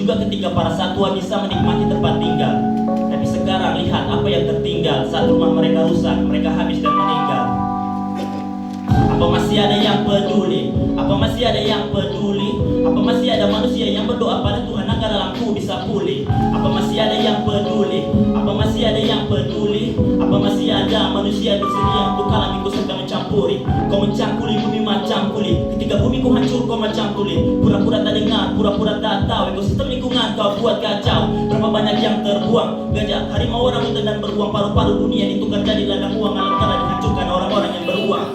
juga ketika para satwa bisa menikmati tempat tinggal. Tapi sekarang lihat apa yang tertinggal saat rumah mereka rusak, mereka habis dan meninggal. Apa masih ada yang peduli? Apa masih ada yang peduli? Apa masih ada manusia yang berdoa pada Tuhan agar alamku bisa pulih? Apa masih ada yang peduli? Apa masih ada yang peduli? Apa masih ada manusia bersedia untuk kalam ikut serta mencampuri? Kau mencangkuli bumi macam kulit. Ketika bumi ku hancur kau macam kulit. Pura-pura tak dengar, pura-pura tak tahu. Ekosistem lingkungan kau buat kacau. Berapa banyak yang terbuang? Gajah, harimau, orangutan dan beruang. Paru-paru dunia ditukar jadi ladang uang. Alam tanah dihancurkan orang-orang yang beruang.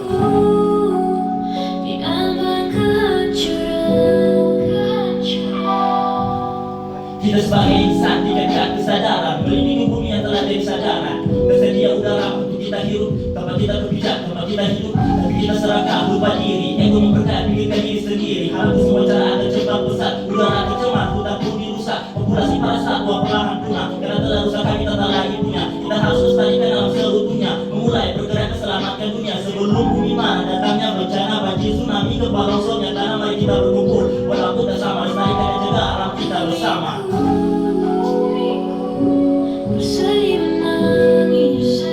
Kita sebagai insan tidak kesadaran melindungi bumi yang telah dari sadaran. Tersedia udara untuk kita hirup, tempat kita berpijak, tempat kita hidup. Tapi kita serakah, lupa diri, ego memperkaya, pikirkan diri sendiri. Halamku semua cara agar cepat pesat, udara tercemar, hutan pun dirusak. Populasi para satwa perlahan punah, karena telah rusak kita tak lagi punya. Kita harus lestarikan alam seutuhnya, memulai bergerak selamatkan dunia. Sebelum bumi mana datangnya bencana, banjir, tsunami, gempa, longsornya tanah, mari kita berkumpul. Walaupun tak sama, lestarikan dan jaga alam kita bersama. Bersedih menangis,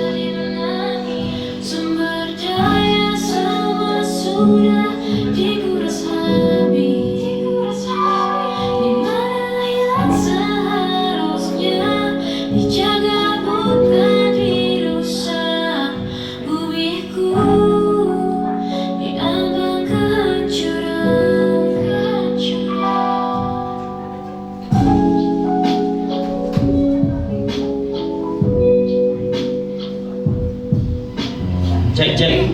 sumber daya semua sudah dikuras habis. Di mana yang seharusnya dijaga bukan dirusak. Bumiku diambang kehancuran. Cek cek.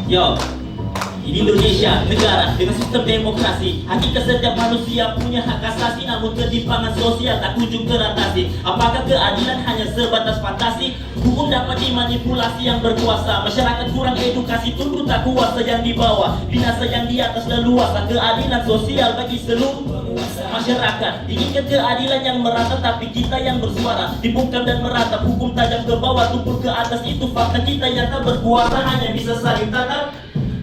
Yo, di Indonesia, negara dengan sistem demokrasi, hakikat setiap manusia punya hak asasi, namun ketimpangan sosial tak kunjung teratasi. Apakah keadilan hanya sebatas fantasi? Hukum dapat dimanipulasi yang berkuasa. Masyarakat kurang edukasi, tunduk tak kuasa yang di bawah, binasa yang di atas leluasa. Keadilan sosial bagi seluruh masyarakat. Inginkan keadilan yang merata, tapi kita yang bersuara dibungkam dan meratap. Hukum tajam ke bawah, tumpul ke atas, itu fakta. Kita yang tak berkuasa hanya bisa saling tatap.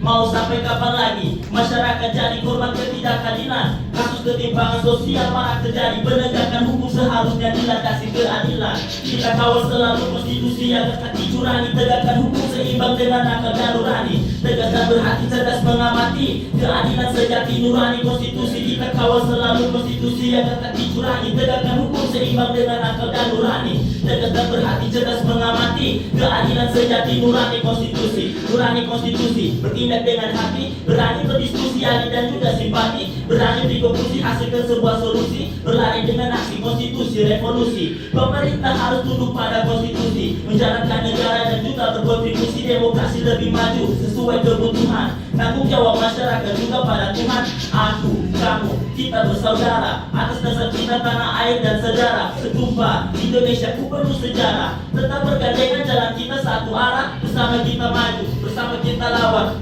Mau sampai kapan lagi masyarakat jadi korban ketidakadilan? Kasus ketimpangan sosial marak terjadi. Penegakan hukum seharusnya dilandasi keadilan. Kita kawal selalu konstitusi agar tak dicurangi. Tegakkan hukum seimbang dengan akal dan nurani. Tegas dan berhati, cerdas mengamati. Keadilan sejati nurani konstitusi. Kita kawal selalu konstitusi agar tak dicurangi. Tegakkan hukum seimbang dengan akal dan nurani. Tegas dan berhati, cerdas mengamati. Keadilan sejati nurani konstitusi. Nurani konstitusi, bertindak dengan hati, berani berdiskusi, adil dan juga simpati, berani dikonklusi, hasilkan sebuah solusi, berlari dengan aksi konstitusi revolusi. Pemerintah harus tunduk pada konstitusi, menjalankan negara dan juga berkontribusi demokrasi lebih maju sesuai kebutuhan. Tanggung jawab masyarakat juga pada Tuhan. Aku, kamu, kita bersaudara atas dasar cinta tanah air dan sejarah. Setumpah Indonesia ku penuh sejarah. Tetap bergandengan jalan kita satu arah. Bersama kita maju, bersama kita lawan.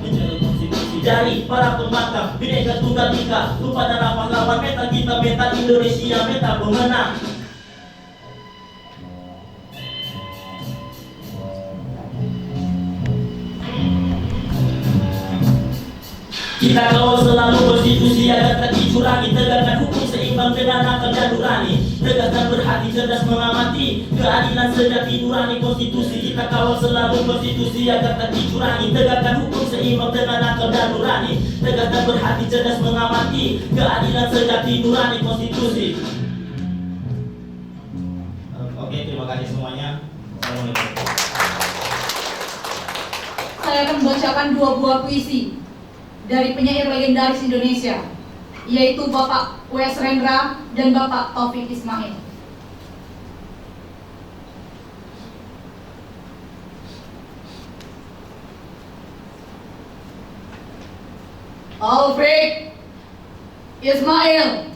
Dari para pembangkang Bhinneka Tunggal Ika, lupa darah pahlawan. Metal kita, metal Indonesia, metal pemenang. Kita kawal selalu konstitusi agar tak dicurangi. Tegakkan hukum seimbang dengan akal dan nurani. Tegas dan berhati, cerdas mengamati. Keadilan sejati nurani konstitusi. Kita kawal selalu konstitusi agar tak dicurangi. Tegakkan hukum seimbang dengan akal dan nurani. Tegas dan berhati, cerdas mengamati. Keadilan sejati nurani konstitusi. Oke, terima kasih semuanya. Assalamualaikum. Saya akan membacakan dua buah puisi dari penyair legendaris Indonesia, yaitu Bapak W.S. Rendra dan Bapak Taufik Ismail. Taufik Ismail,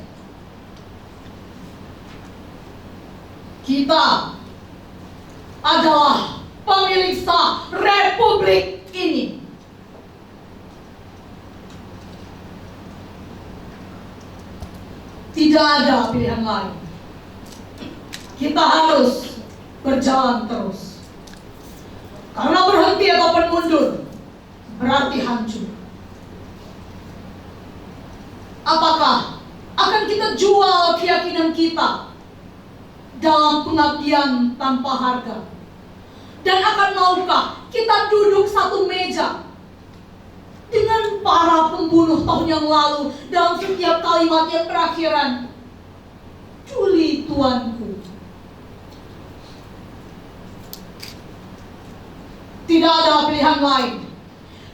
kita adalah pemilik sah Republik ini. Tidak ada pilihan lain. Kita harus berjalan terus. Karena berhenti ataupun mundur berarti hancur. Apakah akan kita jual keyakinan kita dalam pengabdian tanpa harga? Dan akan maukah kita duduk satu meja dengan para pembunuh tahun yang lalu dalam setiap kalimat yang terakhiran, "Juli tuanku"? Tidak ada pilihan lain.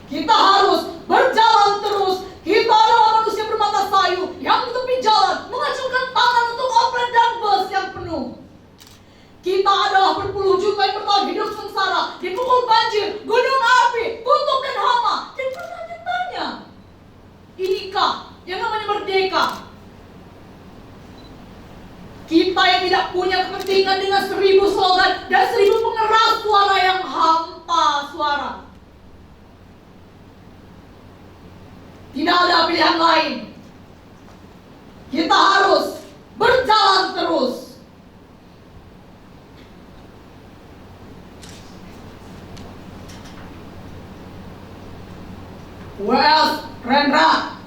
Kita harus berjalan terus. Kita adalah manusia bermata sayu yang di tepi jalan mengacungkan tangan untuk oplet dan bus yang penuh. Kita adalah berpuluh juta yang bertahan hidup sengsara, dipukul banjir, gunung api, kutuk dan hama. Dan pertanyaannya, inikah yang namanya merdeka? Kita yang tidak punya kepentingan dengan 1000 slogan dan 1000 pengeras suara yang hampa suara. Tidak ada pilihan lain. Kita harus berjalan terus. W.S. Rendra,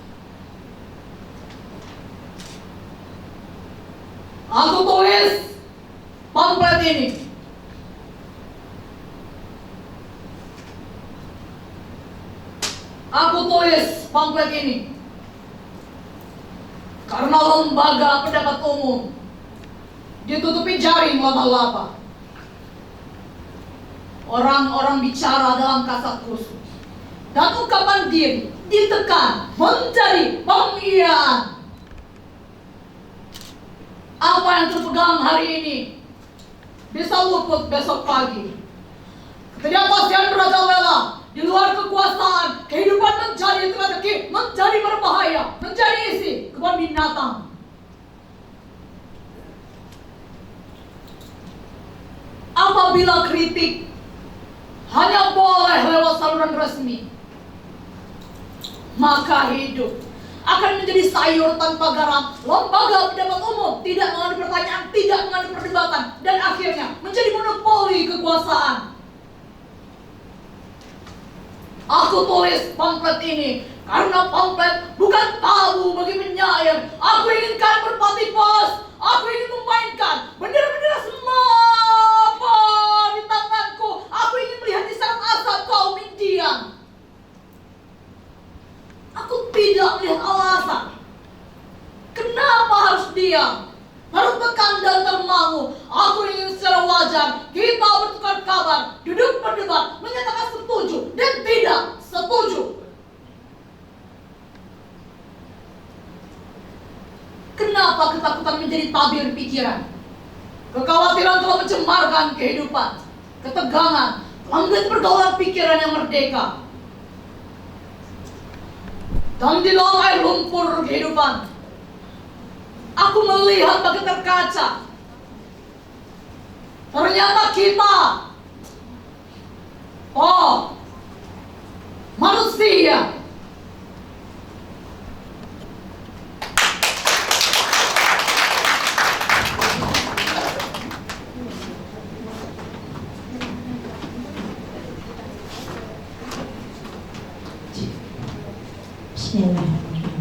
aku tulis pamflet ini. Aku tulis pamflet ini karena lembaga pendapat umum ditutupi jaring laba-laba. Orang-orang bicara dalam kasak kusuk dan ungkapan diri ditekan menjadi pengkhianat. Apa yang terpegang hari ini bisa luput besok pagi. Ketidakpastian merajalela. Di luar kekuasaan, kehidupan menjadi teka-teki, menjadi berbahaya, menjadi isi kebun binatang. Apabila kritik hanya boleh lewat saluran resmi, maka hidup akan menjadi sayur tanpa garam. Lembaga pendapat umum tidak mengadu pertanyaan, tidak mengadu perdebatan, dan akhirnya menjadi monopoli kekuasaan. Aku tulis pamflet ini karena pamflet bukan tabu bagi penyair. Aku inginkan merpati pos. Aku ingin memainkan bendera-bendera semapa di tanganku. Aku ingin melihat isyarat asap kaum Indian. Aku tidak melihat alasan kenapa harus diam, harus tekan dan termangu. Aku ingin secara wajar kita bertukar kabar, duduk berdebat, menyatakan setuju dan tidak setuju. Kenapa ketakutan menjadi tabir pikiran? Kekhawatiran telah mencemarkan kehidupan. Ketegangan telah menjadi pergaulan pikiran yang merdeka. Dan di dalam air lumpur kehidupan, aku melihat bagi terkaca. Ternyata kita, manusia. Bismillahirrahmanirrahim.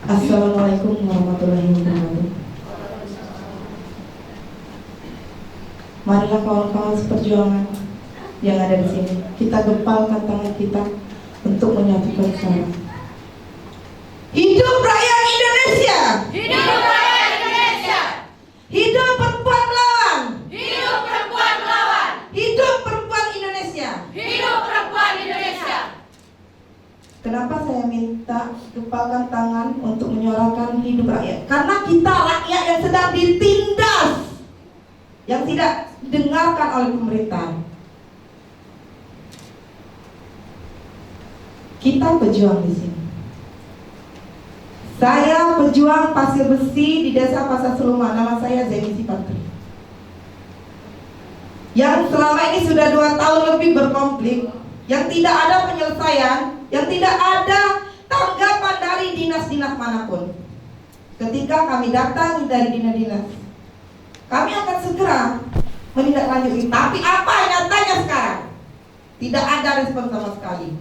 Assalamualaikum warahmatullahi wabarakatuh. Marilah kawan-kawan seperjuangan yang ada di sini, kita gempalkan tangan kita untuk menyatukan suara. Hidup rakyat Indonesia! Hidup rakyat Indonesia! Hidup perempuan melawan! Hidup perempuan melawan! Hidup perempuan Indonesia! Hidup perempuan Indonesia! Kenapa saya minta gempalkan tangan untuk menyuarakan hidup rakyat? Karena kita rakyat yang sedang ditindas, yang tidak didengarkan oleh pemerintah. Kita pejuang di sini. Saya pejuang pasir besi di Desa Pasar Seluma. Nama saya Zeni Sipatri. Yang selama ini sudah 2 tahun lebih berkonflik, yang tidak ada penyelesaian, yang tidak ada tanggapan dari dinas-dinas manapun. Ketika kami datang dari dinas-dinas, kami akan segera menindaklanjuti. Tapi apa nyatanya sekarang? Tidak ada respon sama sekali.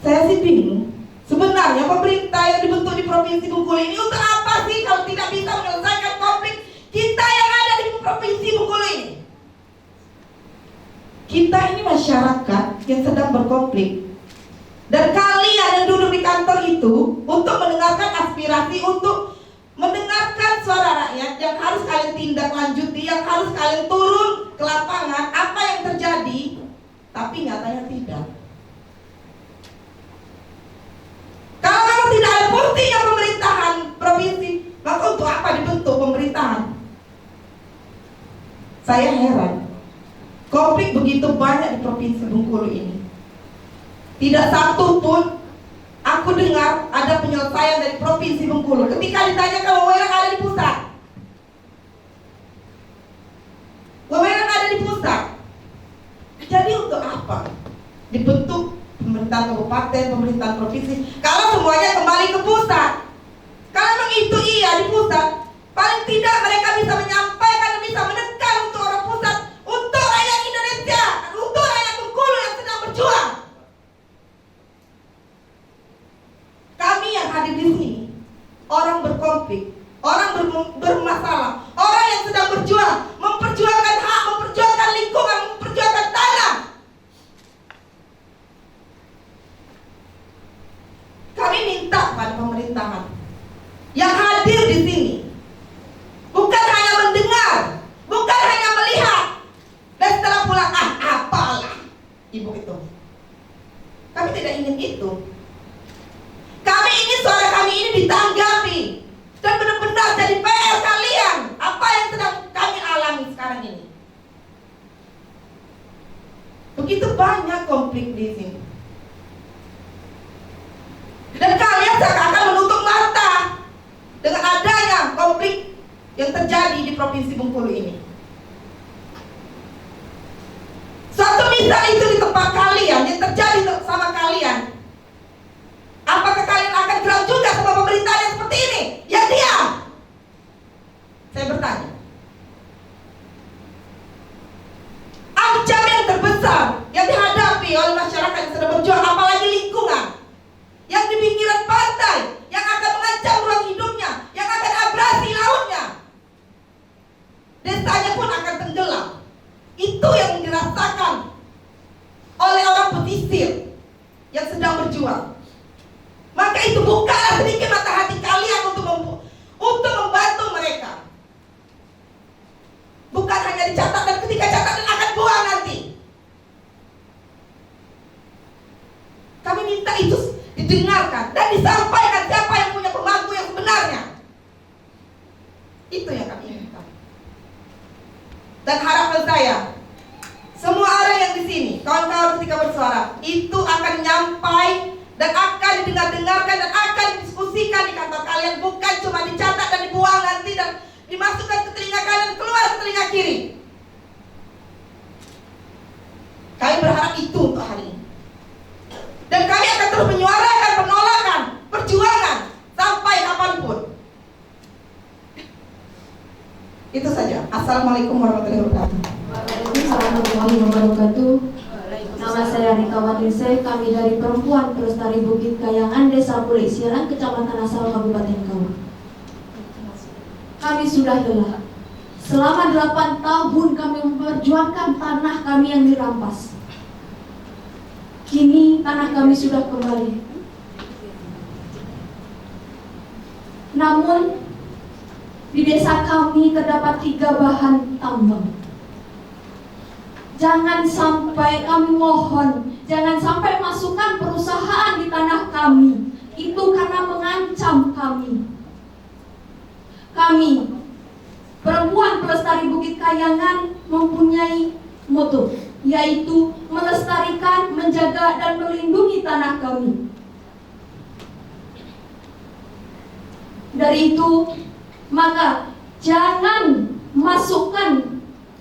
Saya sih bingung. Sebenarnya pemerintah yang dibentuk di Provinsi Bengkulu ini untuk apa sih kalau tidak bisa menyelesaikan konflik kita yang ada di Provinsi Bengkulu ini? Kita ini masyarakat yang sedang berkonflik. Dan kalian yang duduk di kantor itu untuk mendengarkan aspirasi, untuk mendengarkan suara rakyat yang harus kalian tindak lanjuti, yang harus kalian turun ke lapangan, apa yang terjadi, tapi nyatanya tidak. Kalau memang tidak ada fungsinya pemerintahan provinsi, maka untuk apa dibentuk pemerintahan? Saya heran. Konflik begitu banyak di Provinsi Bengkulu ini. Tidak satu pun aku dengar ada penyelesaian dari Provinsi Bengkulu. Ketika ditanyakan wewenang ada di pusat. Wewenang ada di pusat. Jadi untuk apa dibentuk pemerintahan kabupaten, pemerintahan provinsi, kalau semuanya kembali ke pusat? Kalau memang itu iya di pusat, paling tidak mereka bisa menyampaikan dan bisa menekan untuk orang pusat, untuk rakyat Indonesia, untuk rakyat Bengkulu yang sedang berjuang. Kami yang hadir di sini, orang berkonflik, orang bermasalah, orang yang sedang berjuang, memperjuangkan hak, memperjuangkan lingkungan, memperjuangkan tanah. Kami minta pada pemerintahan yang hadir di sini bukan hanya mendengar, bukan hanya melihat, dan setelah pulang apalah ibu itu. Kami tidak ingin itu. Kami ingin suara kami ini ditanggapi dan benar-benar jadi PR kalian apa yang sedang kami alami sekarang ini. Begitu banyak konflik di sini. Dan kalian seakan-akan menutup mata dengan adanya konflik yang terjadi di Provinsi Bengkulu ini. Suatu misal itu di tempat kalian yang terjadi sama kalian, apakah kalian akan geram juga sama pemerintahan yang seperti ini? Ya diam. Saya bertanya. Ancaman yang terbesar yang dihadapi oleh masyarakat yang sedang berjuang, apalagi lingkungan yang di pinggiran pantai, yang akan mengancam ruang hidupnya, yang akan abrasi lautnya, desanya pun akan tenggelam. Itu yang dirasakan oleh orang pesisir yang sedang berjuang. Maka itu bukalah sedikit mata hati kalian untuk membantu mereka. Bukan hanya dicatat dan ketika catatan akan buang nanti. Kami minta itu didengarkan dan disampaikan siapa yang punya pemangku yang sebenarnya. Itu yang kami inginkan. Dan harapan saya, semua orang yang di sini, kawan-kawan ketika bersuara, itu akan nyampai dan akan didengar-dengarkan dan akan didiskusikan di kantor kalian, bukan cuma dicatat dan dibuang nanti dan dimasukkan ke telinga kanan, keluar ke telinga kiri. Kami berharap itu untuk hari ini. Dan kami akan terus menyuarakan penolakan, perjuangan sampai kapanpun. Itu saja. Assalamualaikum warahmatullahi wabarakatuh. Waalaikumsalam warahmatullahi wabarakatuh. Nama saya Rika Wadilseh, kami dari Perempuan Pelestari Bukit Kayangan, Desa Pulik Sirang, Kecamatan Asal, Kabupaten Kaur. Kami sudah lelah. Selama 8 tahun kami memperjuangkan tanah kami yang dirampas. Kini tanah kami sudah kembali. Namun di desa kami terdapat 3 bahan tambang. Jangan sampai, kami mohon, jangan sampai masukkan perusahaan di tanah kami. Itu karena mengancam kami. Kami, Perempuan Pelestari Bukit Kayangan, mempunyai moto, yaitu melestarikan, menjaga, dan melindungi tanah kami. Dari itu, maka jangan masukkan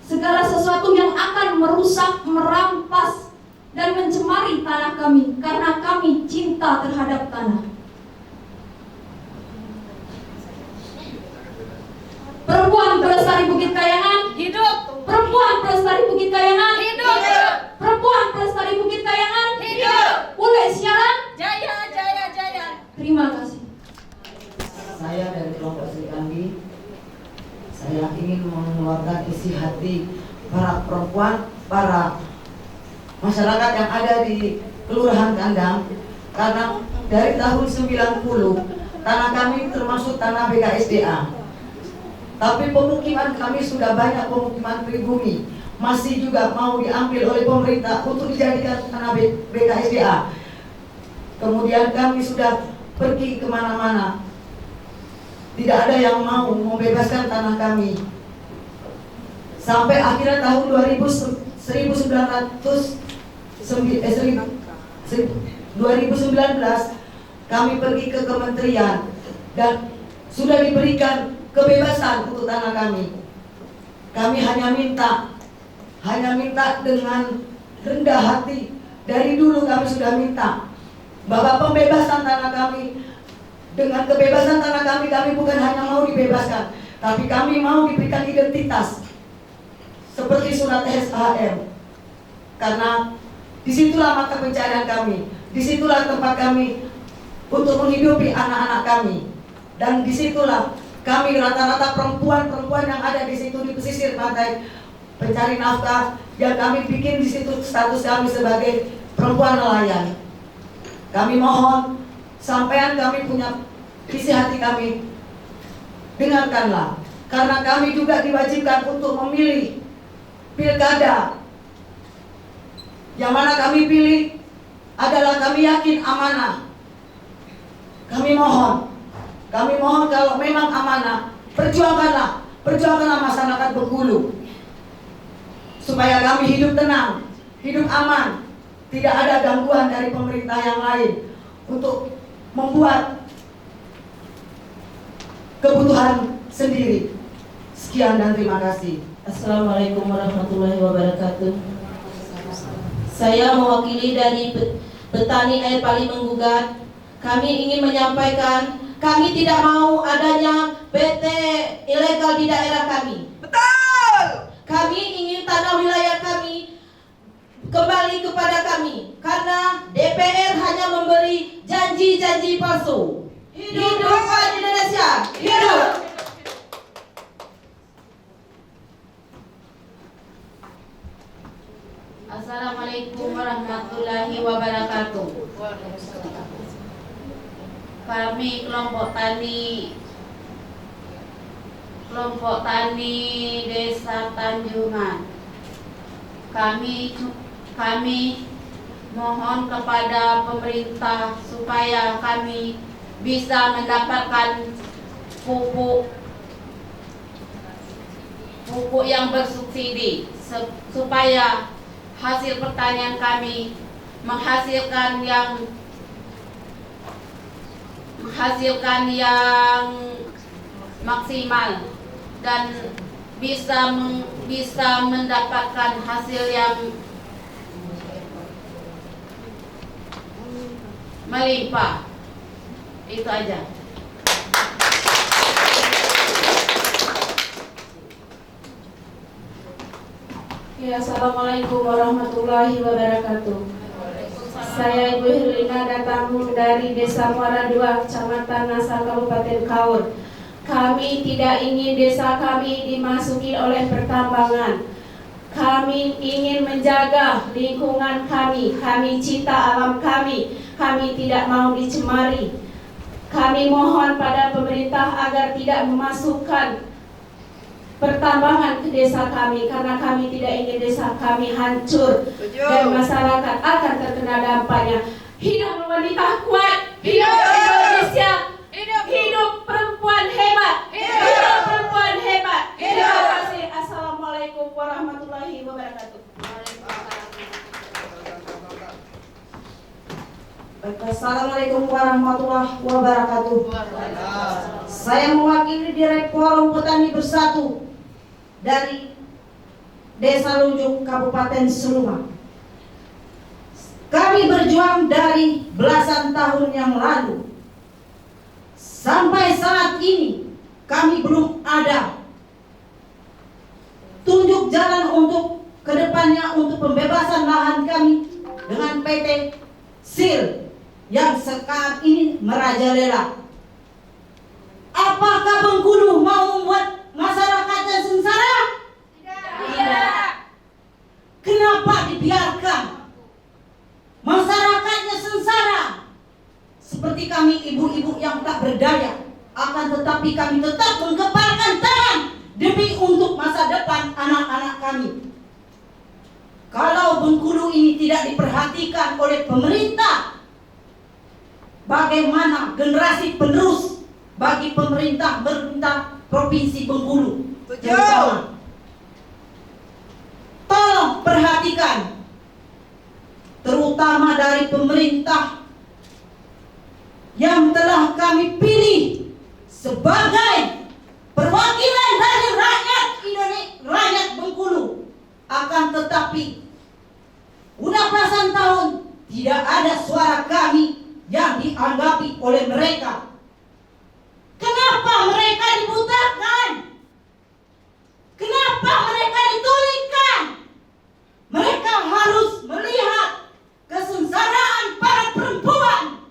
segala sesuatu yang akan merusak, merampas, dan mencemari tanah kami, karena kami cinta terhadap tanah. Perempuan Pelestari Bukit Kayangan hidup. Perempuan Pelestari Bukit Kayangan hidup. isi hati para perempuan, para masyarakat yang ada di Kelurahan Kandang. Karena dari tahun 90 tanah kami termasuk tanah BKSDA. Tapi pemukiman kami sudah banyak, pemukiman pribumi masih juga mau diambil oleh pemerintah untuk dijadikan tanah BKSDA. Kemudian kami sudah pergi kemana-mana, tidak ada yang mau membebaskan tanah kami. Sampai akhirnya tahun 2019 kami pergi ke kementerian dan sudah diberikan kebebasan untuk tanah kami. Kami hanya minta dengan rendah hati. Dari dulu kami sudah minta bahwa pembebasan tanah kami. Dengan kebebasan tanah kami bukan hanya mau dibebaskan, tapi kami mau diberikan identitas seperti surat SHM. Karena disitulah mata pencarian kami, disitulah tempat kami untuk menghidupi anak-anak kami, dan disitulah kami rata-rata perempuan yang ada di situ di pesisir pantai pencari nafkah, yang kami bikin di situ status kami sebagai perempuan nelayan. Kami mohon sampean kami punya isi hati kami, dengarkanlah, karena kami juga diwajibkan untuk memilih pilkada. Yang mana kami pilih adalah kami yakin amanah. Kami mohon kalau memang amanah, perjuangkanlah masyarakat Bengkulu supaya kami hidup tenang, hidup aman, tidak ada gangguan dari pemerintah yang lain untuk membuat kebutuhan sendiri. Sekian dan terima kasih. Assalamualaikum warahmatullahi wabarakatuh. Saya mewakili dari Petani Air Pali Menggugat. Kami ingin menyampaikan, kami tidak mau adanya PT ilegal di daerah kami. Betul. Kami ingin tanah wilayah kami kembali kepada kami, karena DPR hanya memberi janji-janji palsu. Hidup Indonesia, hidup! Assalamualaikum warahmatullahi wabarakatuh. Kami kelompok tani Desa Tanjungan. Kami mohon kepada pemerintah supaya kami bisa mendapatkan pupuk yang bersubsidi supaya hasil pertanian kami menghasilkan yang maksimal dan bisa mendapatkan hasil yang melimpah. Itu aja. Ya, Assalamualaikum warahmatullahi wabarakatuh. Saya Ibu Herlina datang dari Desa Muara II, Kecamatan Nasa, Kabupaten Kaur. Kami tidak ingin desa kami dimasuki oleh pertambangan. Kami ingin menjaga lingkungan kami cinta alam kami tidak mau dicemari. Kami mohon pada pemerintah agar tidak memasukkan pertambangan ke desa kami, karena kami tidak ingin desa kami hancur dan masyarakat akan terkena dampaknya. Hidup wanita kuat, hidup Indonesia, hidup perempuan hebat, hidup perempuan hebat. Terima kasih. Assalamualaikum warahmatullahi wabarakatuh. Assalamualaikum warahmatullahi wabarakatuh. Saya mewakili Direktorat Petani Bersatu dari Desa Lunjuk, Kabupaten Seluma. Kami berjuang dari belasan tahun yang lalu. Sampai saat ini kami belum ada tunjuk jalan untuk kedepannya untuk pembebasan lahan kami dengan PT SIL yang sekarang ini merajalela. Apakah Bengkulu mau membuat masyarakatnya sengsara? berdaya. Akan tetapi kami tetap menggepalkan tangan demi untuk masa depan anak-anak kami. Kalau Bengkulu ini tidak diperhatikan oleh pemerintah, bagaimana generasi penerus bagi pemerintah Provinsi Bengkulu? Terutama, tolong perhatikan, terutama dari pemerintah yang telah kami pilih sebagai perwakilan dari rakyat Indonesia, rakyat Bengkulu. Akan tetapi udah belasan tahun tidak ada suara kami yang dianggapi oleh mereka. Kenapa mereka dibutakan? Kenapa mereka ditulikan? Mereka harus melihat kesengsaraan para perempuan,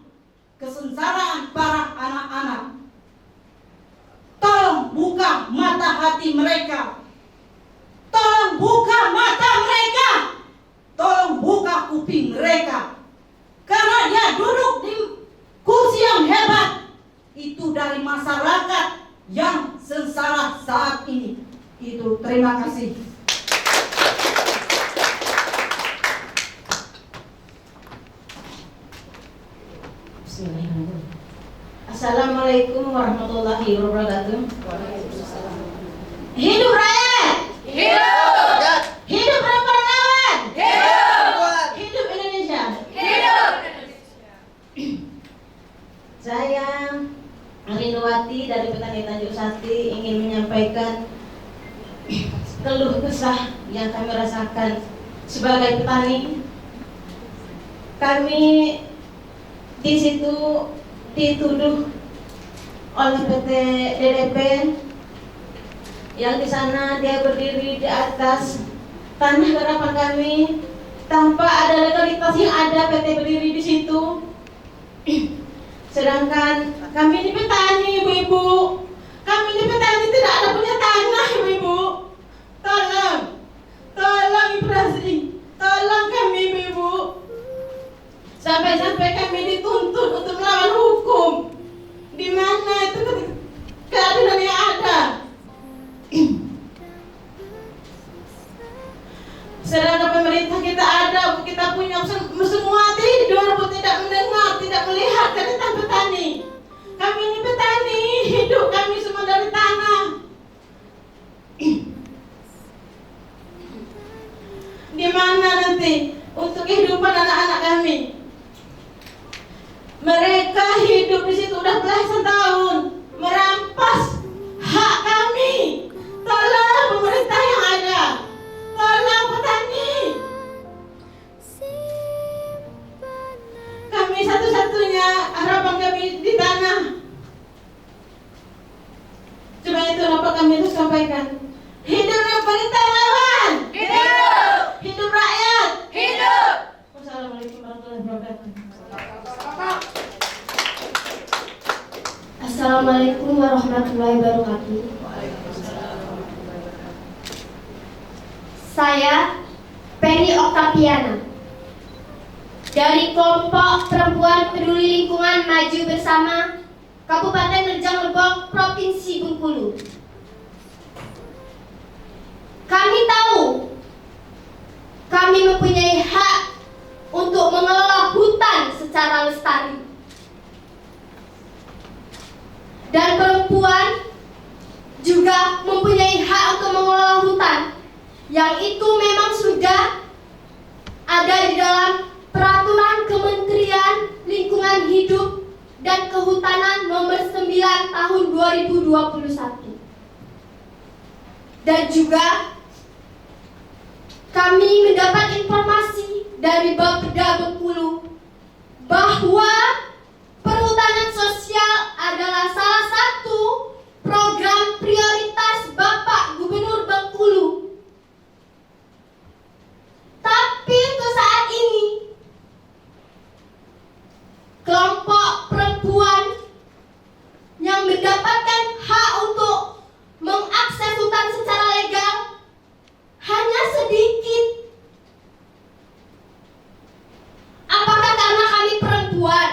kesengsaraan para anak-anak. Tolong buka mata hati mereka. Tolong buka mata mereka. Tolong buka kuping mereka. Karena dia duduk di kursi yang hebat. Itu dari masyarakat yang sengsara saat ini. Itu, terima kasih. Bismillahirrahmanirrahim. Assalamualaikum warahmatullahi wabarakatuh. Hidup rakyat! Hidup! Hidup Pahlawan! Hidup! Hidup Indonesia! Hidup! Saya Rinduwati dari Petani Tanjung Sati ingin menyampaikan keluh kesah yang kami rasakan sebagai petani. Kami di situ dituduh oleh PT DDP yang di sana dia berdiri di atas tanah garapan kami tanpa ada legalitas yang ada PT berdiri di situ. Sedangkan kami ini petani, ibu-ibu. Kami ini petani tidak ada punya tanah, ibu-ibu. Tolong Ibrasi, tolong kami, ibu-ibu. Sampai-sampai kami dituntut untuk melawan hukum. Di mana itu keadilan yang ada? Sedangkan pemerintah kita ada, kita punya semua tidur, tidak mendengar, tidak melihat keretaan petani. Kami ini petani, hidup kami semua dari tanah. Di mana nanti untuk kehidupan anak-anak kami? Mereka hidup di situ udah belasan tahun, merampas hak kami. Tolong pemerintah yang ada, tolong petani. Kami satu-satunya harapan kami di tanah. Cuma itu dapat kami terus sampaikan. Hidup pemerintah lawan. Hidup. Hidup rakyat. Hidup. Wassalamualaikum warahmatullahi wabarakatuh. Assalamualaikum warahmatullahi wabarakatuh. Saya Penny Oktaviana dari kelompok perempuan peduli lingkungan maju bersama Kabupaten Rejang Lebong, Provinsi Bengkulu. Kami tahu kami mempunyai hak untuk mengelola hutan secara lestari. Dan perempuan juga mempunyai hak untuk mengelola hutan, yang itu memang sudah ada di dalam Peraturan Kementerian Lingkungan Hidup dan Kehutanan Nomor 9 Tahun 2021. Dan juga kami mendapat informasi dari Bapeda Bengkulu bahwa perhutanan sosial adalah salah satu program prioritas Bapak Gubernur Bengkulu. Tapi untuk saat ini kelompok perempuan yang mendapatkan hak untuk mengakses hutan secara legal hanya sedikit. Apakah karena kami perempuan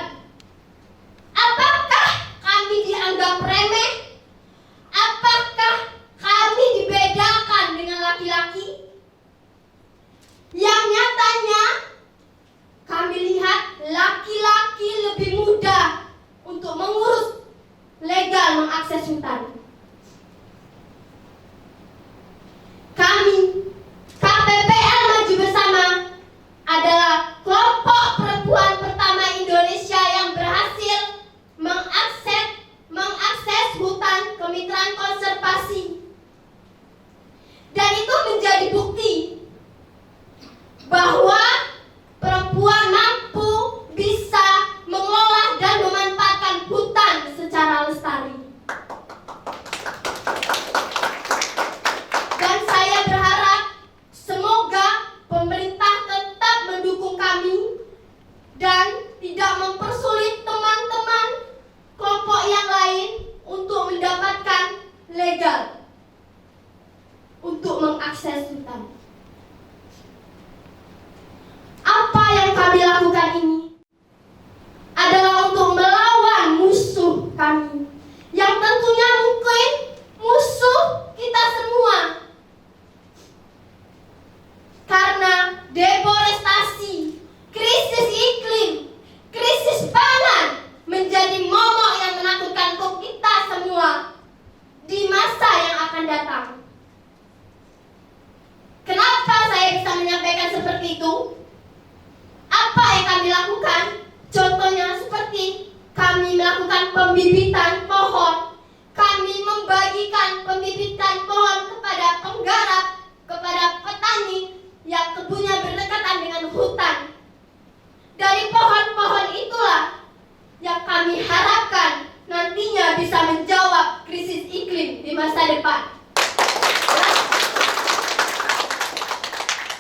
itu, apa yang kami lakukan? Contohnya seperti kami melakukan pembibitan pohon. Kami membagikan pembibitan pohon kepada penggarap, kepada petani yang kebunnya berdekatan dengan hutan. Dari pohon-pohon itulah yang kami harapkan nantinya bisa menjawab krisis iklim di masa depan.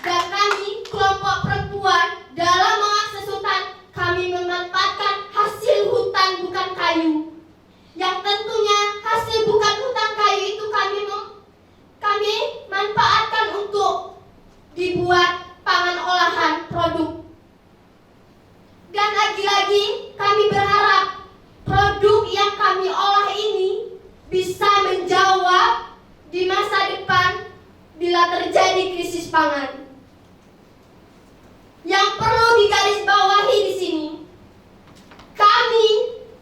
Dan kami, kelompok perempuan, dalam mengakses hutan, kami memanfaatkan hasil hutan bukan kayu. Yang tentunya hasil bukan hutan kayu itu kami manfaatkan untuk dibuat pangan olahan produk. Dan lagi-lagi kami berharap produk yang kami olah ini bisa menjawab di masa depan bila terjadi krisis pangan. Yang perlu digarisbawahi di sini, kami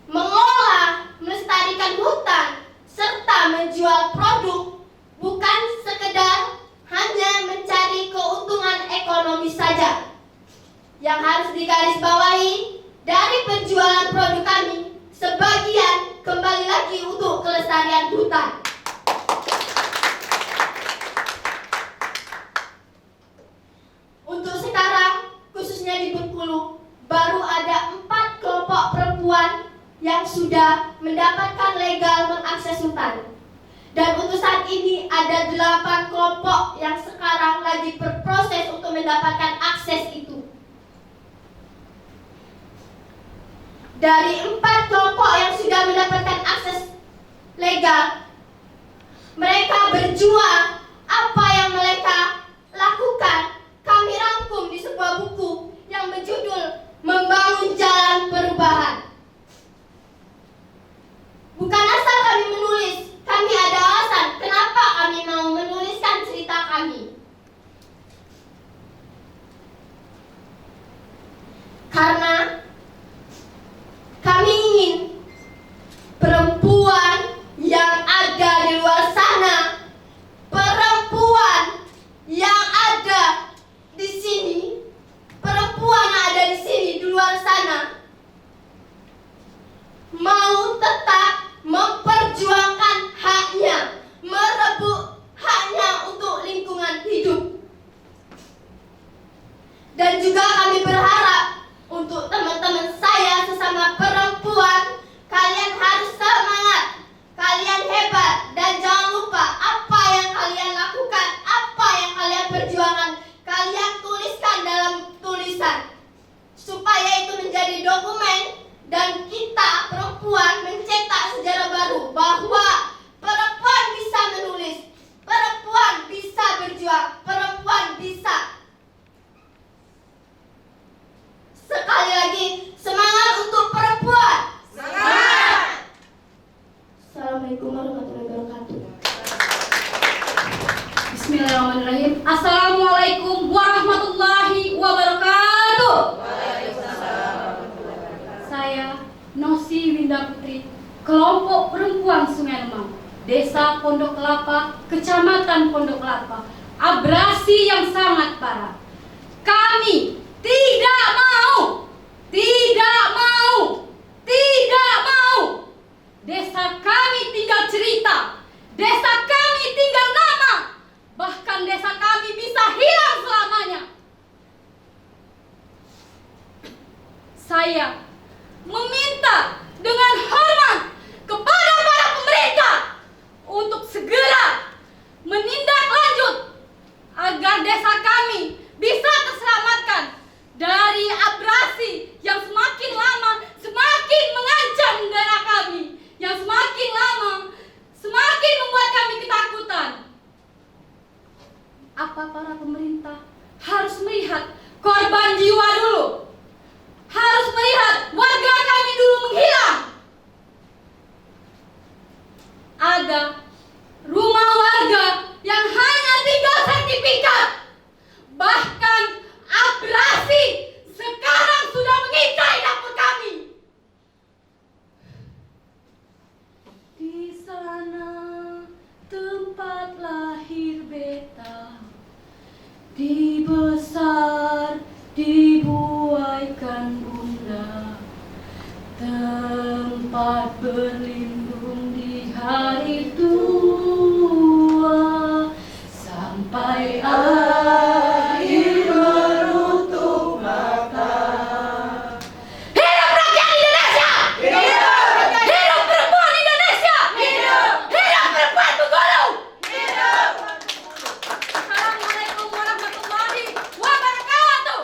mengolah, melestarikan hutan, serta menjual produk bukan sekedar hanya mencari keuntungan ekonomi saja. Yang harus digarisbawahi dari penjualan produk kami, sebagian kembali lagi untuk kelestarian hutan. Untuk sekarang, khususnya di Bengkulu, baru ada 4 kelompok perempuan yang sudah mendapatkan legal mengakses hutan. Dan untuk saat ini ada 8 kelompok yang sekarang lagi berproses untuk mendapatkan akses itu. Dari 4 kelompok yang sudah mendapatkan akses legal, mereka berjuang. Apa yang mereka lakukan kami rangkum di sebuah buku yang berjudul Membangun Jalan Perubahan. Bukan asal kami menulis, kami ada alasan kenapa kami mau menuliskan cerita kami. Karena kami ingin perempuan yang ada di luar sana, perempuan yang ada di sini, perempuan yang ada di sini di luar sana, mau tetap memperjuangkan haknya, merebut haknya untuk lingkungan hidup. Dan juga kami berharap untuk teman-teman saya sesama perempuan, kalian harus semangat, kalian hebat, dan jangan lupa apa yang kalian lakukan, apa yang kalian perjuangkan, kalian tuliskan dalam tulisan, supaya itu menjadi dokumen dan kita perempuan mencetak sejarah baru bahwa perempuan bisa menulis, perempuan bisa berjuang, perempuan bisa. Sekali lagi, semangat untuk perempuan. Semangat. Assalamualaikum warahmatullahi wabarakatuh. Bismillahirrahmanirrahim. Assalamualaikum warahmatullahi wabarakatuh. Saya Nosi Winda Putri, kelompok perempuan Sungai Lemang, Desa Pondok Kelapa, Kecamatan Pondok Kelapa. Abrasi yang sangat parah. Kami tidak mau desa kami tinggal cerita, desa kami tinggal nama, bahkan desa kami bisa hilang selamanya. Saya meminta dengan hormat kepada para pemerintah untuk segera menindaklanjut agar desa kami bisa terselamatkan dari abrasi yang semakin lama semakin mengancam daerah kami, yang semakin lama semakin membuat kami ketakutan. Apa para pemerintah harus melihat korban jiwa dulu, harus melihat warga kami dulu menghilang. Ada rumah warga yang hanya tinggal sertifikat, bahkan abrasi sekarang sudah mengintai dapur kami. Di sana tempat lahir beta, dibesar dibuaikan bunda, tempat berlindung di hari tua, sampai akhir menutup mata. Hidup rakyat Indonesia! Hidup perempuan Indonesia! Hidup perempuan Bengkulu! Assalamualaikum warahmatullahi wabarakatuh.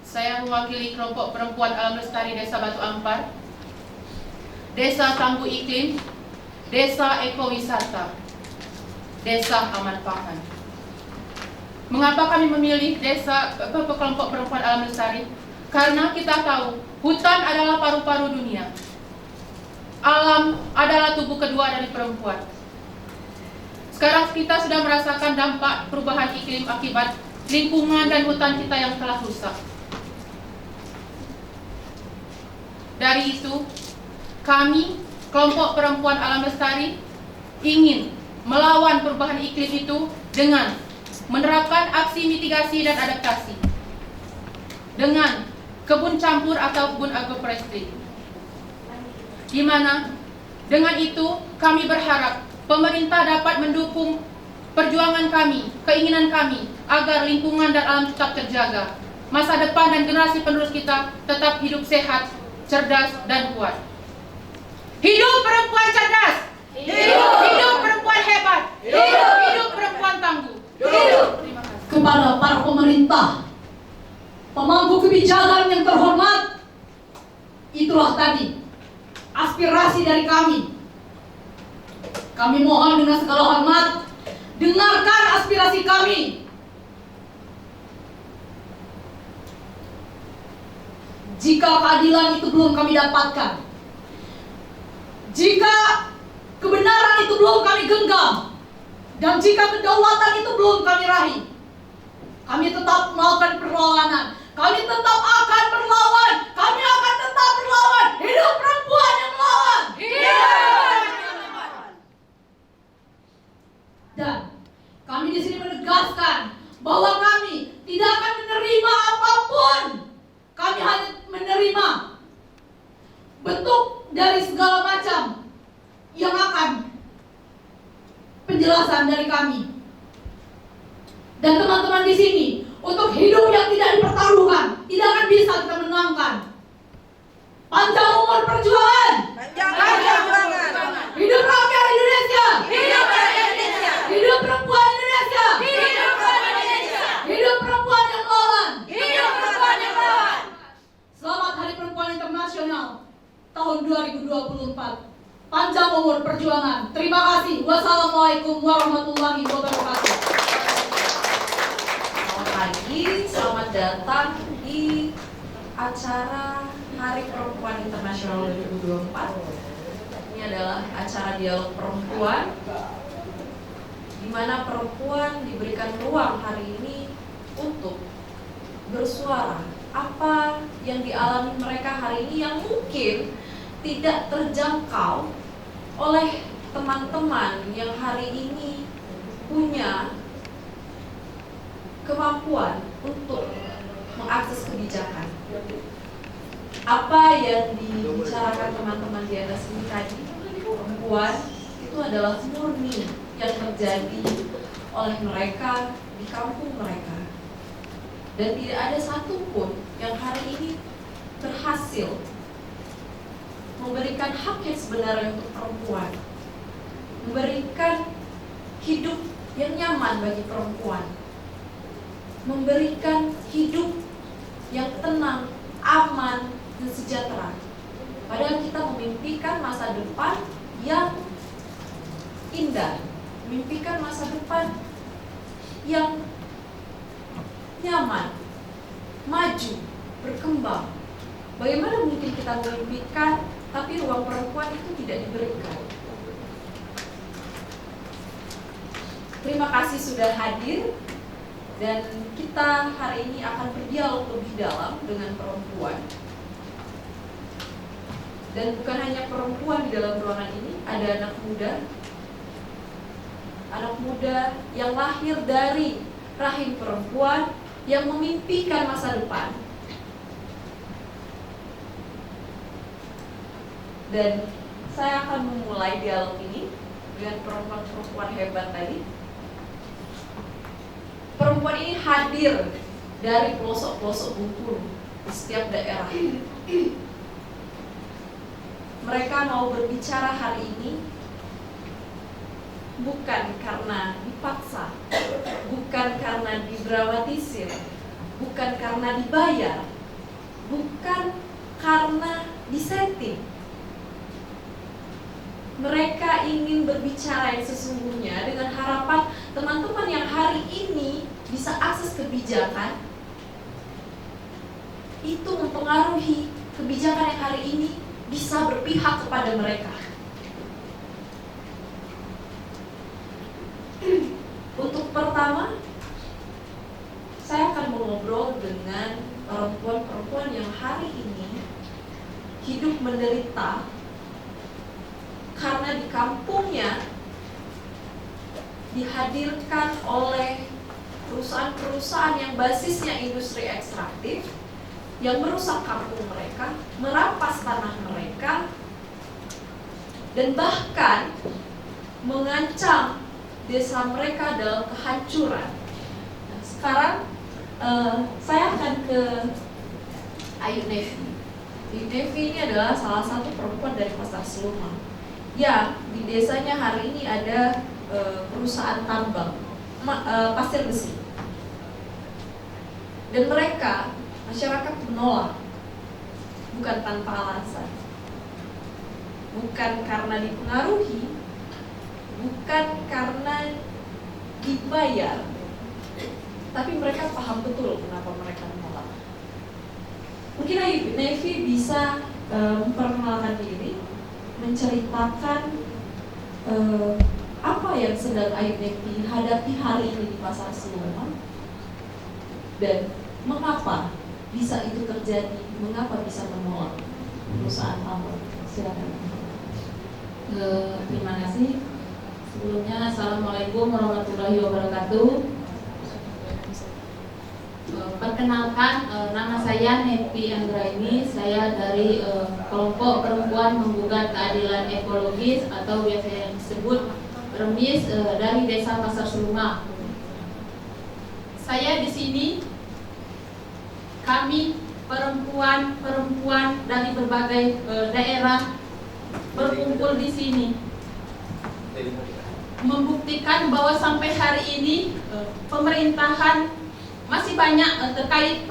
Saya mewakili kelompok perempuan Alam Lestari Desa Batu Ampar, Desa Tangguh Iklim, Desa Ekowisata, Desa Aman Pangan. Mengapa kami memilih kelompok perempuan Alam Lestari? Karena kita tahu hutan adalah paru-paru dunia. Alam adalah tubuh kedua dari perempuan. Sekarang kita sudah merasakan dampak perubahan iklim akibat lingkungan dan hutan kita yang telah rusak. Dari itu, kami, kelompok perempuan Alam Lestari, ingin melawan perubahan iklim itu dengan menerapkan aksi mitigasi dan adaptasi, dengan kebun campur atau kebun agroforestry. Di mana dengan itu kami berharap pemerintah dapat mendukung perjuangan kami, keinginan kami agar lingkungan dan alam tetap terjaga, masa depan dan generasi penerus kita tetap hidup sehat, cerdas dan kuat. Hidup perempuan cerdas. Hidup perempuan hebat. Hidup perempuan tangguh. Terima kasih. Kepada para pemerintah, pemangku kebijakan yang terhormat, itulah tadi aspirasi dari kami. Kami mohon dengan segala hormat, dengarkan aspirasi kami. Jika keadilan itu belum kami dapatkan, jika kebenaran itu belum kami genggam, dan jika kedaulatan itu belum kami raih, kami tetap melakukan perlawanan. Kami tetap akan berlawan. Kami akan tetap berlawan. Hidup perempuan yang melawan. Dan kami di sini menegaskan bahwa kami tidak akan menerima apapun. Kami hanya menerima bentuk dari segala macam yang akan penjelasan dari kami. Dan teman-teman di sini, untuk hidup yang tidak dipertaruhkan, tidak akan bisa kita menangkan. Panjang umur perjuangan. Hidup rakyat Indonesia. Hidup perempuan Indonesia. Hidup perempuan yang melawan. Selamat Hari Perempuan Internasional tahun 2024. Panjang umur perjuangan. Terima kasih. Wassalamualaikum warahmatullahi wabarakatuh. Selamat pagi, selamat datang di acara Hari Perempuan Internasional 2024. Ini adalah acara dialog perempuan, di mana perempuan diberikan ruang hari ini untuk bersuara apa yang dialami mereka hari ini yang mungkin tidak terjangkau oleh teman-teman yang hari ini punya kemampuan untuk mengakses kebijakan. Apa yang dibicarakan teman-teman di atas ini tadi, perempuan itu adalah murni yang terjadi oleh mereka di kampung mereka. Dan tidak ada satupun yang hari ini berhasil memberikan hak yang sebenarnya untuk perempuan, memberikan hidup yang nyaman bagi perempuan, memberikan hidup yang tenang, aman, dan sejahtera. Padahal kita memimpikan masa depan yang indah, memimpikan masa depan yang nyaman, maju, berkembang. Bagaimana mungkin kita memimpikan tapi ruang perempuan itu tidak diberikan? Terima kasih sudah hadir, dan kita hari ini akan berdialog lebih dalam dengan perempuan. Dan bukan hanya perempuan di dalam ruangan ini, ada anak muda yang lahir dari rahim perempuan, yang memimpikan masa depan. Dan saya akan memulai dialog ini dengan perempuan-perempuan hebat tadi. Perempuan ini hadir dari pelosok-pelosok Bengkulu di setiap daerah. Mereka mau berbicara hari ini bukan karena dipaksa, bukan karena didramatisir, bukan karena dibayar, bukan karena disetting. Mereka ingin berbicara yang sesungguhnya dengan harapan teman-teman yang hari ini bisa akses kebijakan itu mempengaruhi kebijakan yang hari ini bisa berpihak kepada mereka. Untuk pertama, saya akan mengobrol dengan perempuan-perempuan yang hari ini hidup menderita karena di kampungnya dihadirkan oleh perusahaan-perusahaan yang basisnya industri ekstraktif yang merusak kampung mereka, merampas tanah mereka, dan bahkan mengancam desa mereka dalam kehancuran. Nah, sekarang saya akan ke Ayu Nevi. Ayu Nevi ini adalah salah satu perempuan dari Pasar Seluma. Ya, di desanya hari ini ada perusahaan tambang pasir besi. Dan mereka, masyarakat menolak, bukan tanpa alasan, bukan karena dipengaruhi, bukan karena dibayar, tapi mereka paham betul kenapa mereka menolak. Mungkin Ayu Nevi bisa memperkenalkan diri, menceritakan apa yang sedang Ayu Nevi hadapi hari ini di Pasar Seluma dan mengapa bisa itu terjadi, mengapa bisa menolak perusahaan tambang. Silakan. Terima kasih. Sebelumnya, Assalamualaikum warahmatullahi wabarakatuh. Perkenalkan, nama saya Nevi Anggraini. Saya dari kelompok perempuan menggugat keadilan ekologis atau biasa disebut REMIS dari Desa Pasar Seluma. Saya di sini, kami perempuan dari berbagai daerah berkumpul di sini membuktikan bahwa sampai hari ini pemerintahan masih banyak terkait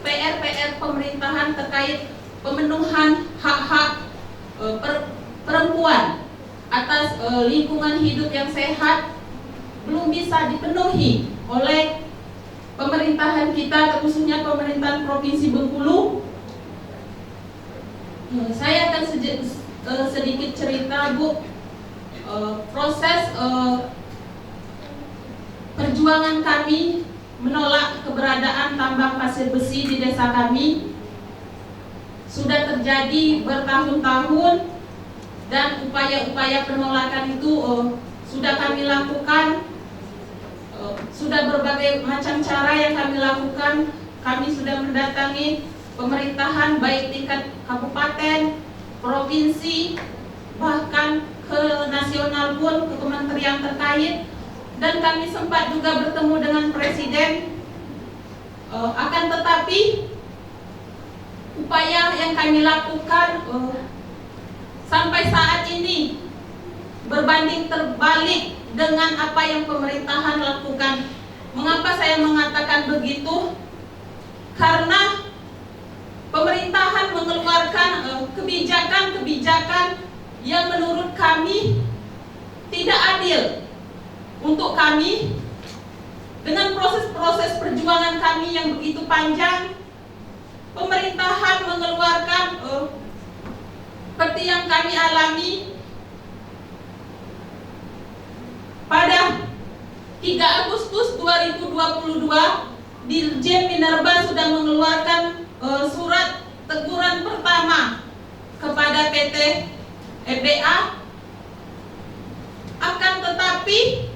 PR pemerintahan terkait pemenuhan hak-hak perempuan atas lingkungan hidup yang sehat belum bisa dipenuhi oleh pemerintahan kita, khususnya pemerintahan Provinsi Bengkulu. Saya akan sedikit cerita, Bu, proses perjuangan kami menolak keberadaan tambang pasir besi di desa kami sudah terjadi bertahun-tahun, dan upaya-upaya penolakan itu sudah kami lakukan. Sudah berbagai macam cara yang kami lakukan. Kami sudah mendatangi pemerintahan baik tingkat kabupaten, provinsi, bahkan ke nasional pun, ke kementerian terkait, dan kami sempat juga bertemu dengan presiden. Akan tetapi upaya yang kami lakukan sampai saat ini berbanding terbalik dengan apa yang pemerintahan lakukan. Mengapa saya mengatakan begitu? Karena pemerintahan mengeluarkan kebijakan-kebijakan yang menurut kami tidak adil untuk kami. Dengan proses-proses perjuangan kami yang begitu panjang, pemerintahan mengeluarkan seperti yang kami alami. Pada 3 Agustus 2022, Dirjen Minerba sudah mengeluarkan surat teguran pertama kepada PT FDA. Akan tetapi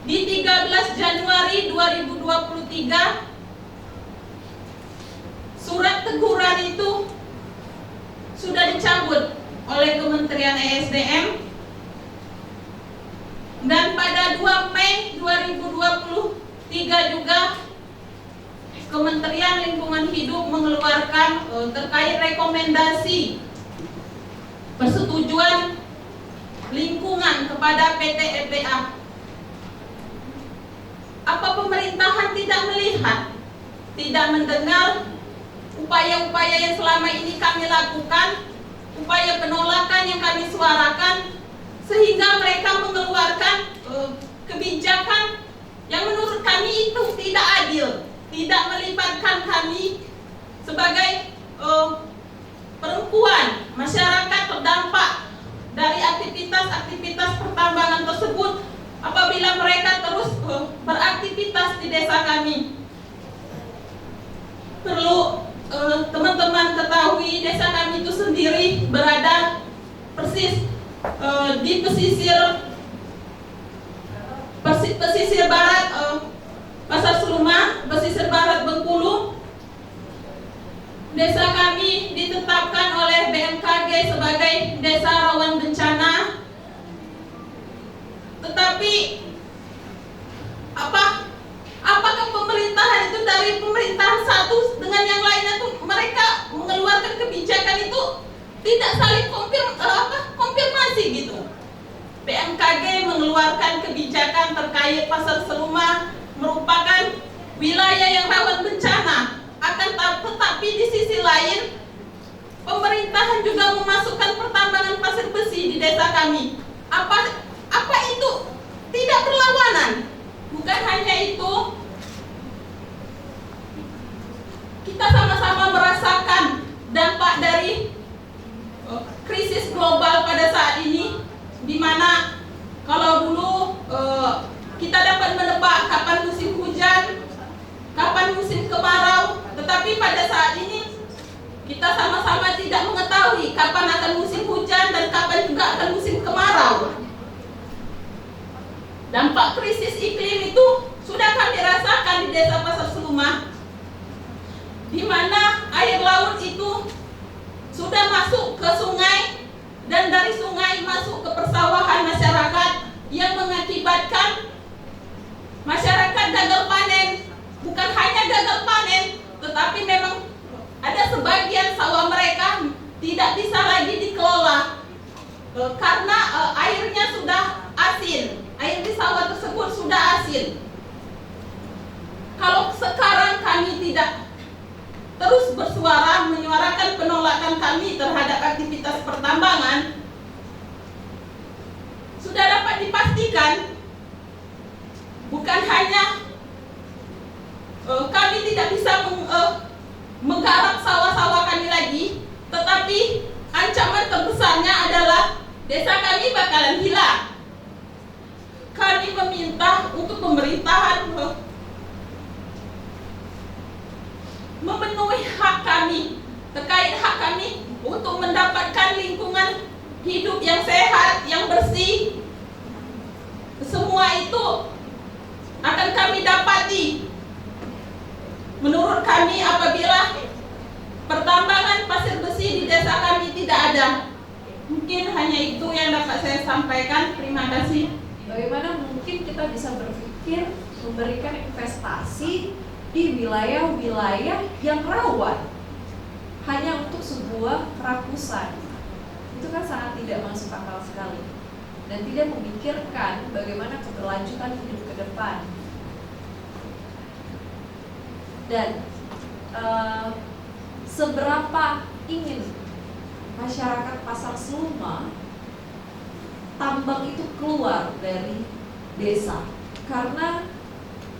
di 13 Januari 2023 ketiga, surat teguran itu sudah dicabut oleh Kementerian ESDM, dan pada 2 Mei 2023 juga Kementerian Lingkungan Hidup mengeluarkan terkait rekomendasi persetujuan lingkungan kepada PT EPA. Apa pemerintahan tidak melihat, tidak mendengar upaya-upaya yang selama ini kami lakukan, upaya penolakan yang kami suarakan, sehingga mereka mengeluarkan kebijakan yang menurut kami itu tidak adil, tidak melibatkan kami sebagai perempuan, masyarakat terdampak dari aktivitas-aktivitas pertambangan tersebut apabila mereka terus beraktivitas di desa kami. Perlu teman-teman ketahui, desa kami itu sendiri berada persis di pesisir barat Pasar Seluma, pesisir barat Bengkulu. Desa kami ditetapkan oleh BMKG sebagai desa rawan bencana. Tetapi apakah pemerintahan itu dari pemerintahan satu dengan yang lainnya tuh mereka mengeluarkan kebijakan itu tidak saling konfirmasi gitu. BMKG mengeluarkan kebijakan terkait Pasar Seluma merupakan wilayah yang rawan bencana. Tetapi di sisi lain pemerintahan juga memasukkan pertambangan pasir besi di desa kami. Apa itu tidak berlawanan? Bukan hanya itu, kita sama-sama merasakan dampak dari krisis global pada saat ini, di mana kalau dulu kita dapat menebak kapan musim hujan, kapan musim kemarau, tetapi pada saat ini kita sama-sama tidak mengetahui kapan akan musim hujan dan kapan juga akan musim kemarau. Dampak krisis iklim itu sudah kami rasakan di desa Pasar Seluma, di mana air laut itu sudah masuk ke sungai dan dari sungai masuk ke persawahan masyarakat yang mengakibatkan masyarakat gagal panen. Bukan hanya gagal panen, tetapi memang ada sebagian sawah mereka tidak bisa lagi dikelola karena airnya sudah asin. Air di sawah tersebut sudah asin. Kalau sekarang kami tidak terus bersuara menyuarakan penolakan kami terhadap aktivitas pertambangan, sudah dapat dipastikan bukan hanya kami tidak bisa menggarap sawah-sawah kami lagi, tetapi ancaman terbesarnya adalah desa kami bakalan hilang. Kami meminta untuk pemerintahan memenuhi hak kami, terkait hak kami untuk mendapatkan lingkungan hidup yang sehat, yang bersih. Semua itu akan kami dapati. Menurut kami apabila pertambangan pasir besi di desa kami tidak ada. Mungkin hanya itu yang dapat saya sampaikan. Terima kasih. Bagaimana mungkin kita bisa berpikir memberikan investasi di wilayah-wilayah yang rawan hanya untuk sebuah rakusan? Itu kan sangat tidak masuk akal sekali dan tidak memikirkan bagaimana keberlanjutan hidup ke depan. Dan seberapa ingin masyarakat Pasar Seluma tambang itu keluar dari desa, karena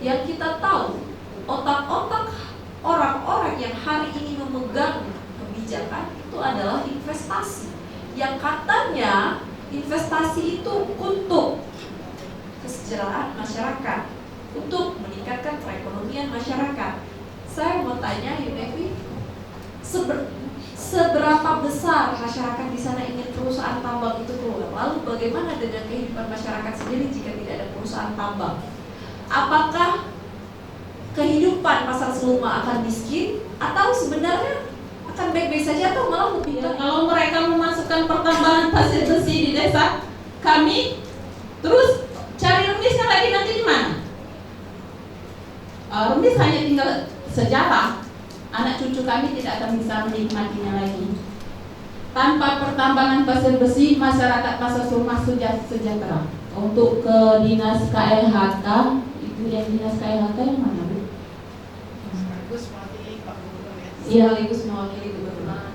yang kita tahu otak-otak orang-orang yang hari ini memegang kebijakan itu adalah investasi, yang katanya investasi itu untuk kesejahteraan masyarakat, untuk meningkatkan perekonomian masyarakat. Saya mau tanya Yunevi, seberapa besar masyarakat di sana ingin perusahaan tambang itu keluar? Lalu bagaimana dengan kehidupan masyarakat sendiri jika tidak ada perusahaan tambang? Apakah kehidupan depan pasar Seluma akan miskin, atau sebenarnya akan baik-baik saja, atau malah lebih Ya, baik? kalau mereka memasukkan pertambangan pasir besi di desa kami, terus cari remisnya lagi nanti di mana? Remis hanya tinggal sejarah, anak cucu kami tidak akan bisa menikmatinya lagi. Tanpa pertambangan pasir besi, masyarakat pasar Seluma sudah sejahtera. Untuk ke dinas KLHK, itu yang dinas KLHK yang mana, Bu? Iya, sekaligus mewakili gubernur.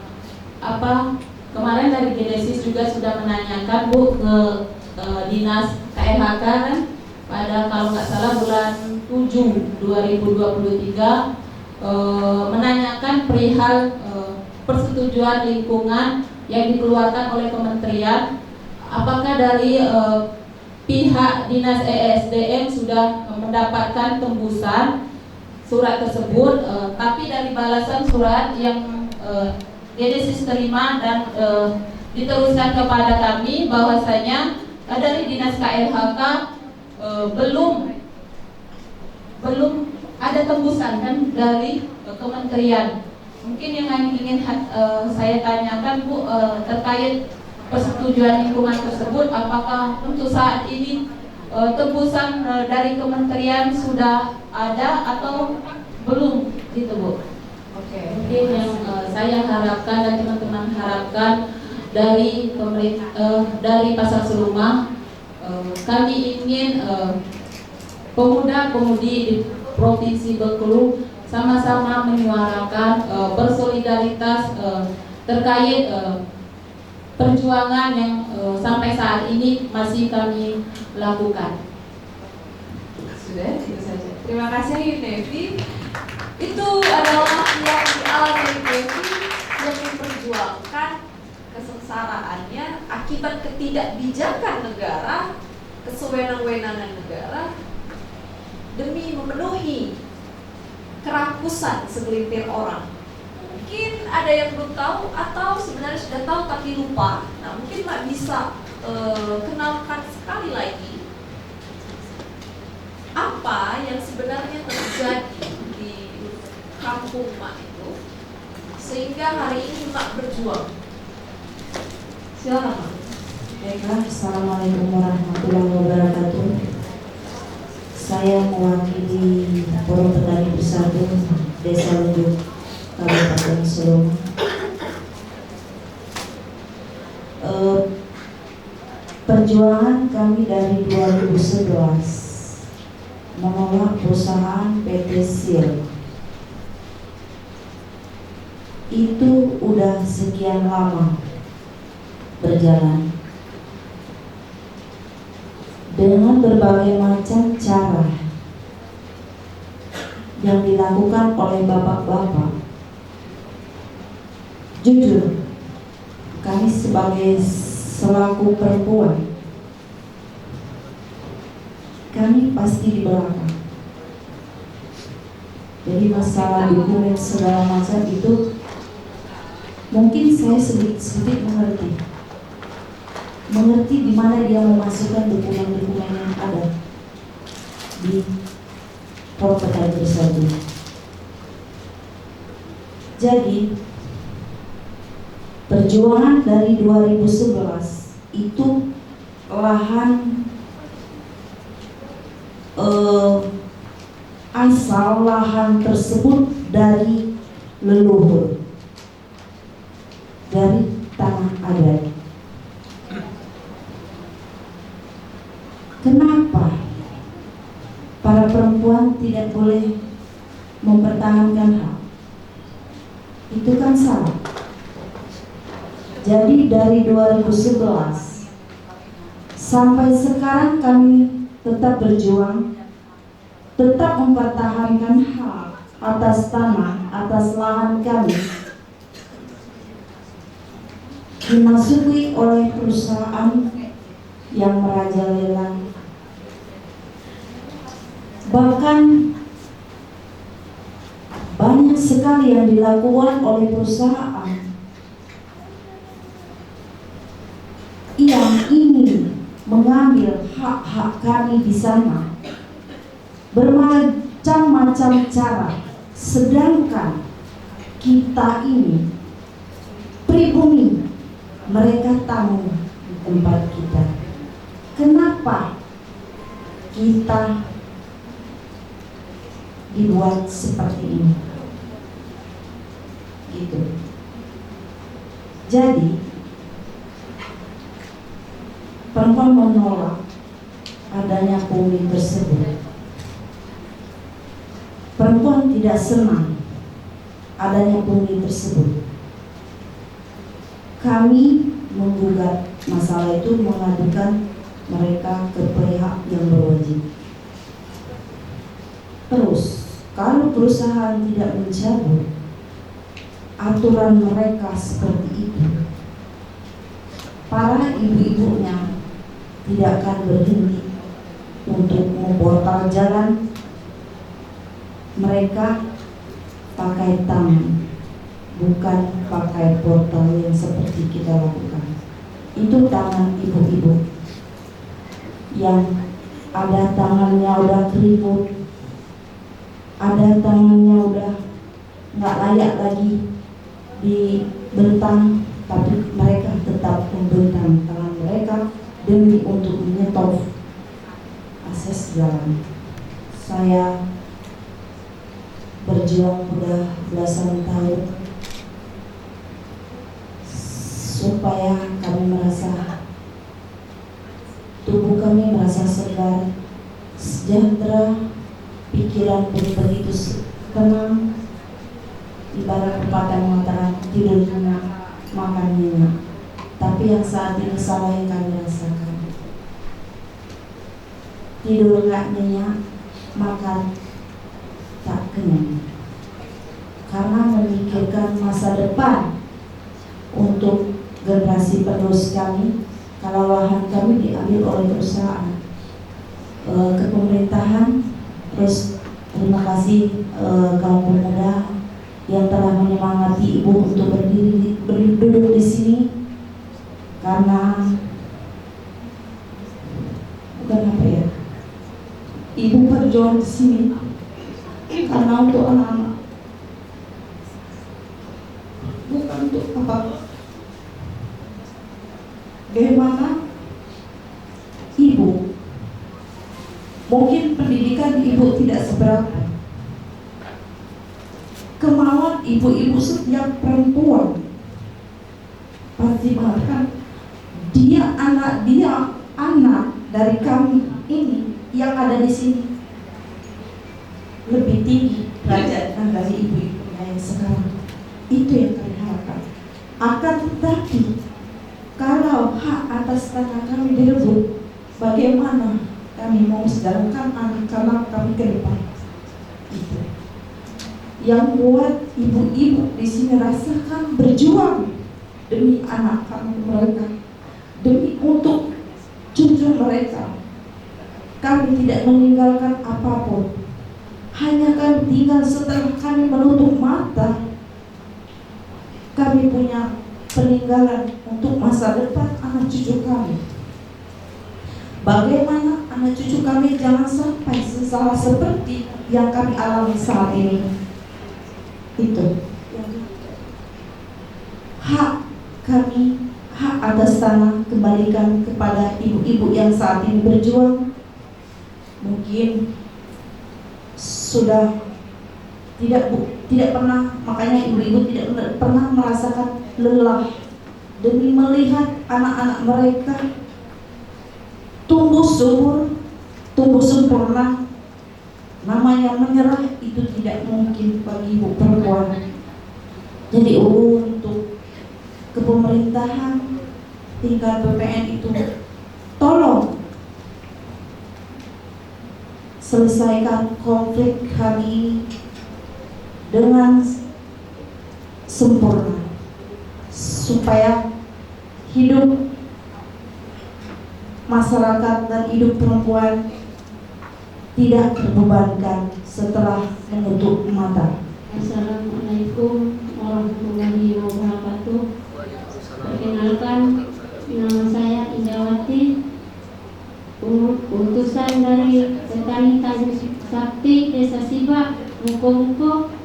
Apa kemarin dari Genesis juga sudah menanyakan, Bu, ke dinas KLHK kan, pada kalau nggak salah bulan 7 2023 menanyakan perihal persetujuan lingkungan yang dikeluarkan oleh kementerian, apakah dari pihak dinas ESDM sudah mendapatkan tembusan surat tersebut, tapi dari balasan surat yang Genesis terima dan diteruskan kepada kami bahwasanya dari dinas KLHK belum ada tembusan kan dari kementerian. Mungkin yang ingin saya tanyakan, Bu, terkait persetujuan lingkungan tersebut, apakah untuk saat ini tembusan dari kementerian sudah ada atau belum, gitu, Bu? Oke. Mungkin yang saya harapkan dan teman-teman harapkan dari dari pasar Seluma, kami ingin pemuda-pemudi di Provinsi Bengkulu sama-sama menyuarakan bersolidaritas terkait perjuangan yang sampai saat ini masih kami lakukan. Sudah, itu saja. Terima kasih, Nevi. Itu adalah yang dialami Nevi yang memperjuangkan kesengsaraannya akibat ketidakbijakan negara, kesewenang-wenangan negara demi memenuhi kerakusan segelintir orang. Mungkin ada yang belum tahu atau sebenarnya sudah tahu tapi lupa. Nah, mungkin Mak bisa kenalkan sekali lagi apa yang sebenarnya terjadi di kampung Mak itu sehingga hari ini Mak berjuang. Silakan, Mak. Baiklah, Assalamualaikum warahmatullahi wabarakatuh. Saya mewakili Forum Petani Bersatu Desa Lenjuk, Kabupaten Seluma. Perjuangan kami dari 2011 menolak perusahaan PT SIL itu udah sekian lama berjalan dengan berbagai macam cara yang dilakukan oleh bapak-bapak. Jujur, kami sebagai selaku perempuan, kami pasti di belakang. Jadi masalah dokumen segala macam itu mungkin saya sedikit mengerti di mana dia memasukkan dokumen-dokumen yang ada di Forum Petani Bersatu. Jadi perjuangan dari 2011 itu lahan asal lahan tersebut dari leluhur, dari tanah adat. Kenapa para perempuan tidak boleh mempertahankan hak? Itu kan salah. Jadi dari 2011 sampai sekarang kami tetap berjuang, tetap mempertahankan hak atas tanah, atas lahan kami dimasuki oleh perusahaan yang merajalela. Bahkan banyak sekali yang dilakukan oleh perusahaan yang ingin mengambil hak-hak kami di sana. Bermacam macam cara, sedangkan kita ini pribumi, mereka tamu di tempat kita. Kenapa kita dibuat seperti ini? Gitu. Jadi perempuan menolak adanya pungli tersebut. Perempuan tidak senang adanya pungli tersebut. Kami menggugat masalah itu, mengadukan mereka ke pihak yang berwajib. Terus, kalau perusahaan tidak mencabut aturan mereka seperti itu, para ibu-ibunya tidak akan berhenti untuk memportal jalan. Mereka pakai tangan, bukan pakai portal yang seperti kita lakukan. Itu tangan ibu-ibu yang ada tangannya udah keriput, ada tangannya udah nggak layak lagi dibentang, tapi mereka tetap membentang tangan mereka demi untuk menyetop akses jalan. Saya berjuang udah belasan tahun supaya kami merasa tubuh kami merasa segar, sejahtera, pikiran begitu tenang. Ibarat pepatah mengatakan tidur nyenyak, makan nyenyak. Tapi yang saat ini salah yang kami rasakan. Tidur nggak nyenyak, makan tak kenyang. Karena memikirkan masa depan untuk generasi penerus kami, kalau lahan kami diambil oleh perusahaan, ke pemerintahan. Terus terima kasih kaum pemuda yang telah menyemangati ibu untuk duduk di sini, karena bukan apa ya, ibu berjuang di sini karena untuk anak-anak, bukan untuk apa. Bagaimana ibu, mungkin pendidikan ibu tidak seberapa, kemauan ibu-ibu setiap perempuan pasti mengatakan dia anak dari kami ini yang ada di sini lebih tinggi derajatnya dari ibu-ibu yang sekarang. Itu yang kami harapkan. Akan tetapi kalau hak atas tanah kami direbut, bagaimana kami mau sedangkan anak-anak kami ke depan? Itu yang buat ibu-ibu di sini rasakan berjuang demi anak-anak mereka, demi untuk cucu mereka. Kami tidak meninggalkan apapun, hanya kami tinggal setelah kami menutup mata. Kami punya peninggalan untuk masa depan anak cucu kami. Bagaimana anak cucu kami jangan sampai sesalah seperti yang kami alami saat ini. Itu hak kami, hak atas tanah kembalikan kepada ibu-ibu yang saat ini berjuang. Mungkin sudah tidak pernah, makanya ibu-ibu tidak pernah merasakan lelah demi melihat anak-anak mereka tumbuh subur, tumbuh sempurna. Namanya menyerah itu tidak mungkin bagi ibu perempuan. Jadi untuk kepemerintahan tingkat PPN itu tolong selesaikan konflik kami ini dengan sempurna, supaya hidup masyarakat dan hidup perempuan tidak terbebankan setelah menutup mata. Assalamualaikum warahmatullahi wabarakatuh. Perkenalkan, nama saya Indawati, utusan dari Petani Tanjung Sakti, Desa Siba. Siba Muko-Muko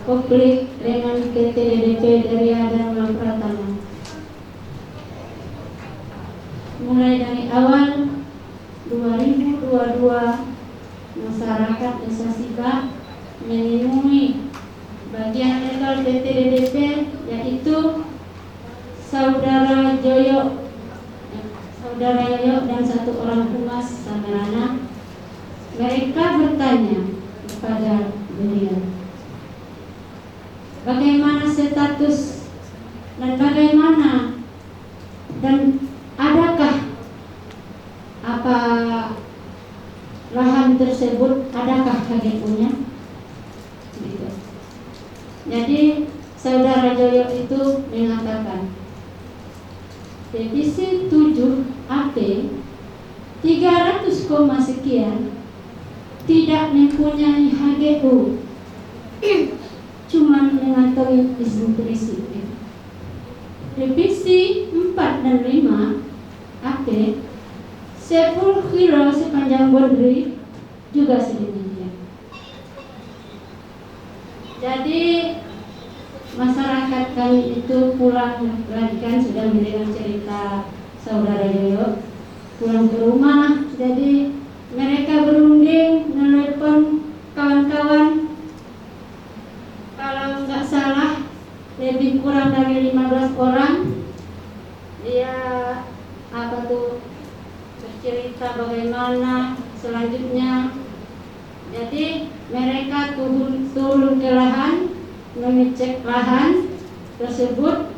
konflik dengan PT DDP dari Adang Pratama. Mulai dari awal 2022 masyarakat Desa Siba menemui bagian legal PT DDP, yaitu Saudara Yoyo dan satu orang humas Samarana. Mereka bertanya kepada beliau, bagaimana status dan adakah apa lahan tersebut, adakah KGU-nya? Gitu. Jadi Saudara Joyo itu mengatakan defisit 7 AP 300, sekian tidak mempunyai HGU, cuma mengantongi izin prinsip. Defisit 4 dan 5 AP 10 kilo sepanjang boundary juga sedemikian. Jadi masyarakat kami itu pulang lagi, kan sudah mendengar cerita Saudara Yoyo, pulang ke rumah. Jadi mereka berunding menelepon kawan-kawan, kalau nggak salah lebih kurang dari 15 orang. Dia bercerita bagaimana selanjutnya. Jadi mereka turun ke lahan, mengecek lahan tersebut.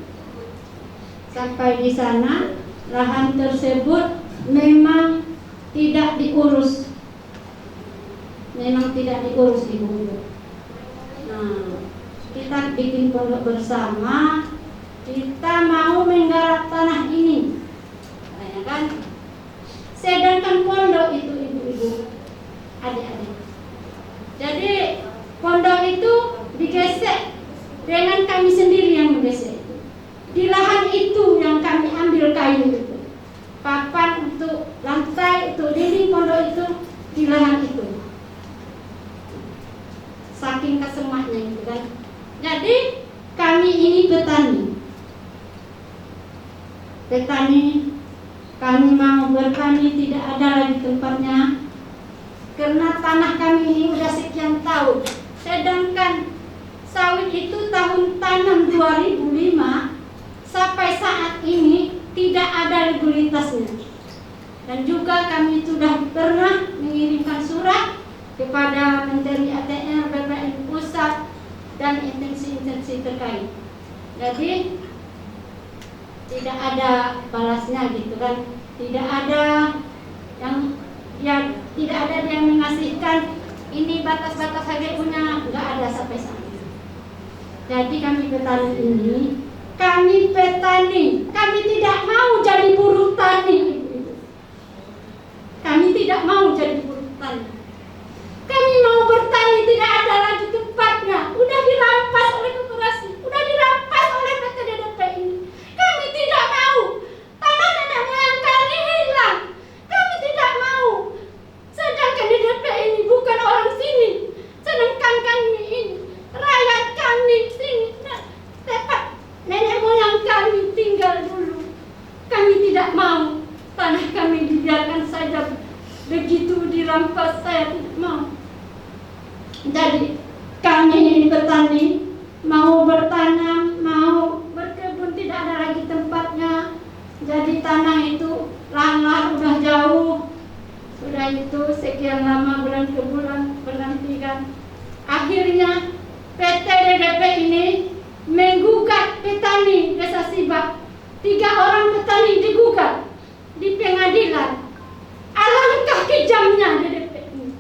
Sampai di sana, lahan tersebut memang tidak diurus, Ibu. Nah, kita bikin pondok bersama, kita mau menggarap tanah ini, kan? Sedangkan pondok itu, ibu-ibu, adik-adik, jadi pondok itu digesek dengan kami sendiri yang menggesek itu. Di lahan itu yang kami ambil kayu itu, papan untuk lantai, untuk dinding pondok itu di lahan itu. Saking kesemaknya itu, kan. Jadi kami ini petani, kami mau bertani, tidak ada lagi tempatnya karena tanah kami ini udah sekian tahun. Sedangkan sawit itu tahun tanam 2005 sampai saat ini tidak ada legalitasnya. Dan juga kami sudah pernah mengirimkan surat kepada Menteri ATR, BPN Pusat, dan instansi terkait. Jadi tidak ada balasnya, gitu kan. Tidak ada tidak ada yang mengasihkan ini batas-batas HGU-nya, nggak ada sampai saat ini. Jadi kami petani, kami tidak mau jadi buruh tani. Kami tidak mau jadi buruh tani. Kami mau bertani, tidak ada lagi tempatnya. Udah dirampas oleh koperasi, udah dirampas oleh PT DDP ini. Kami tidak mau. Tanah nenek moyang kami hilang. Kami tidak mau. Sedangkan DDP ini bukan orang sini. Sedangkan kami ini rakyat kami sini. Tempat nenek moyang kami tinggal dulu. Kami tidak mau tanah kami dibiarkan saja begitu dirampas. Saya tidak mau. Jadi kami ini petani, mau bertanam, mau berkebun, tidak ada lagi tempatnya. Jadi tanah itu lahan udah jauh, sudah itu sekian lama bulan ke bulan bergantikan. Akhirnya PT DDP ini menggugat petani Desa Siba. 3 orang petani digugat di pengadilan. Alangkah kejamnya DDP ini,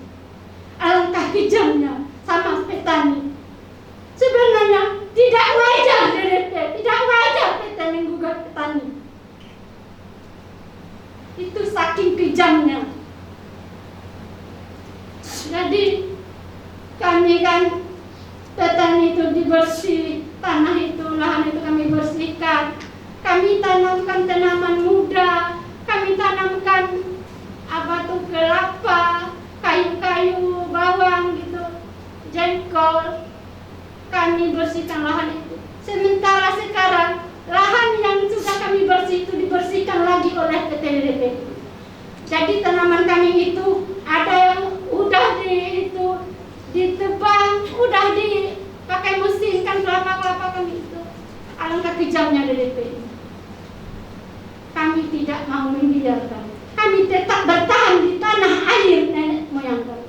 alangkah kejamnya sama petani. Sebenarnya tidak wajar DDP, tidak wajar PT menggugat petani. Itu saking kejamnya. Jadi kami kan petani itu dibersih, tanah itu, lahan itu kami bersihkan. Kami tanamkan tanaman muda, kami tanamkan kelapa, kayu-kayu bawang gitu, jengkol, kami bersihkan lahan itu. Sementara sekarang lahan yang sudah kami bersih itu dibersihkan lagi oleh PT LDP. Jadi tanaman kami itu ada yang udah ditebang, udah dipakai mesin, kan kelapa-kelapa kami itu. Alangkah kejamnya LDP. Kami tidak mau membiarkan. Kami tetap bertahan di tanah air nenek moyang kami.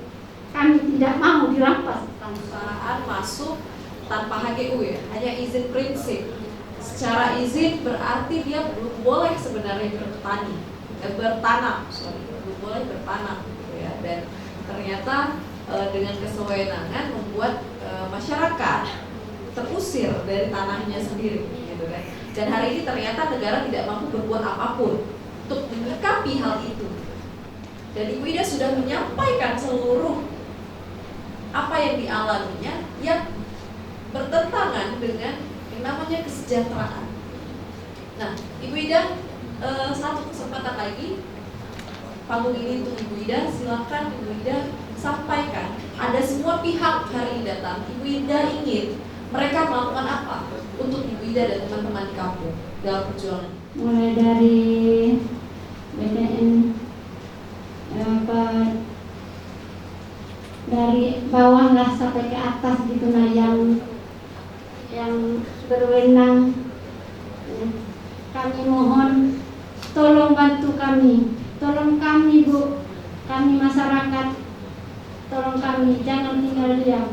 Kami tidak mau dirampas. Perusahaan masuk tanpa HGU ya, hanya izin prinsip. Secara izin berarti dia belum boleh sebenarnya bertanam, belum boleh bertanam gitu ya. Dan ternyata dengan kesewenangan membuat masyarakat terusir dari tanahnya sendiri gitu kan. Dan hari ini ternyata negara tidak mampu berbuat apapun untuk menyikapi hal itu. Dan Ibu Ida sudah menyampaikan seluruh apa yang dialaminya yang bertentangan dengan yang namanya kesejahteraan. Nah, Ibu Ida, satu kesempatan lagi, panggung ini untuk Ibu Ida, silakan Ibu Ida sampaikan. Ada semua pihak hari ini datang, Ibu Ida ingin mereka melakukan apa untuk Ibu Ida dan teman-teman di kampung dalam perjuangan? Mulai dari BDN dari bawah lah sampai ke atas gitu, nah yang berwenang, kami mohon tolong bantu kami, tolong kami Bu, kami masyarakat, tolong kami, jangan tinggal diam.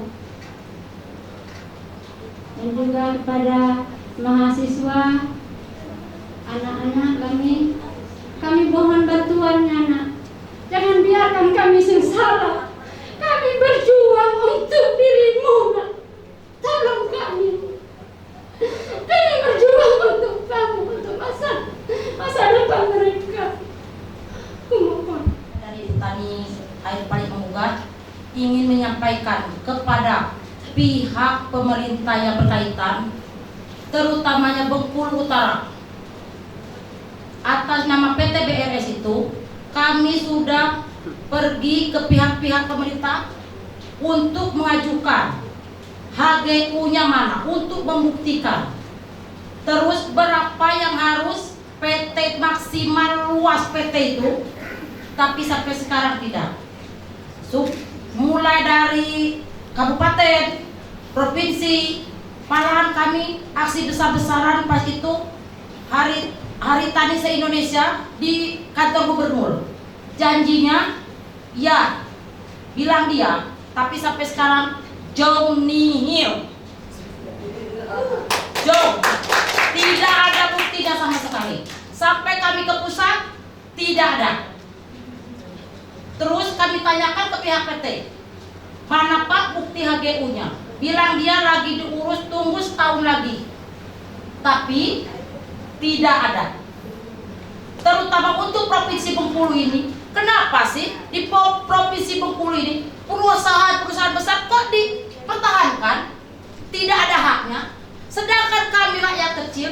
Dan juga kepada mahasiswa, anak-anak kami mohon bantuannya nak, jangan biarkan kami sengsara. Kami berjuang untuk dirimu nak, tolong kami. Kami berjuang untuk kamu, untuk masa depan mereka. Kumohon. Dari Petani Air Pali Menggugat ingin menyampaikan kepada pihak pemerintah yang berkaitan, terutamanya Bengkulu Utara, atas nama PT BRS itu kami sudah pergi ke pihak-pihak pemerintah untuk mengajukan HGU-nya mana untuk membuktikan. Terus berapa yang harus PT maksimal luas PT itu, tapi sampai sekarang tidak. Mulai dari kabupaten, provinsi, malahan kami aksi besar-besaran pas itu Hari Tani se-Indonesia di kantor gubernur. Janjinya ya, bilang dia, tapi sampai sekarang jauh nihil. Jauh. Tidak ada buktinya sama sekali. Sampai kami ke pusat tidak ada. Terus kami tanyakan ke pihak PT, mana Pak bukti HGU-nya? Bilang dia lagi diurus, tunggu setahun lagi. Tapi tidak ada. Terutama untuk Provinsi Bengkulu ini, kenapa sih di Provinsi Bengkulu ini perusahaan besar kok dipertahankan, tidak ada haknya, sedangkan kami rakyat kecil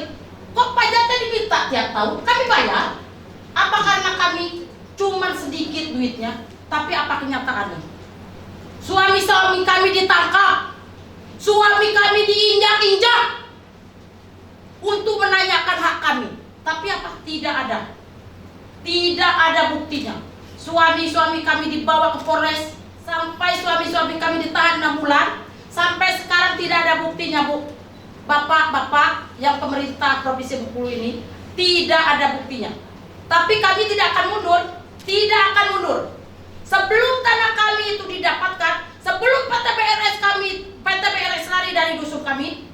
kok pajaknya diminta tiap tahun, kami bayar. Apa karena kami cuman sedikit duitnya, tapi apa kenyataannya? Suami-suami kami ditangkap, suami kami diinjak-injak untuk menanyakan hak kami, tapi apa? Tidak ada. Tidak ada buktinya. Suami-suami kami dibawa ke Polres, sampai suami-suami kami ditahan 6 bulan, sampai sekarang tidak ada buktinya, Bu. Bapak-bapak yang pemerintah Provinsi Bengkulu ini tidak ada buktinya. Tapi kami tidak akan mundur, tidak akan mundur. Sebelum tanah kami itu didapatkan, sebelum PT BRS lari dari dusun kami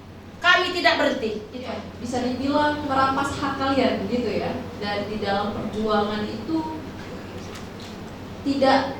tidak berhenti. Gitu. Bisa dibilang merampas hak kalian begitu ya. Dan di dalam perjuangan itu tidak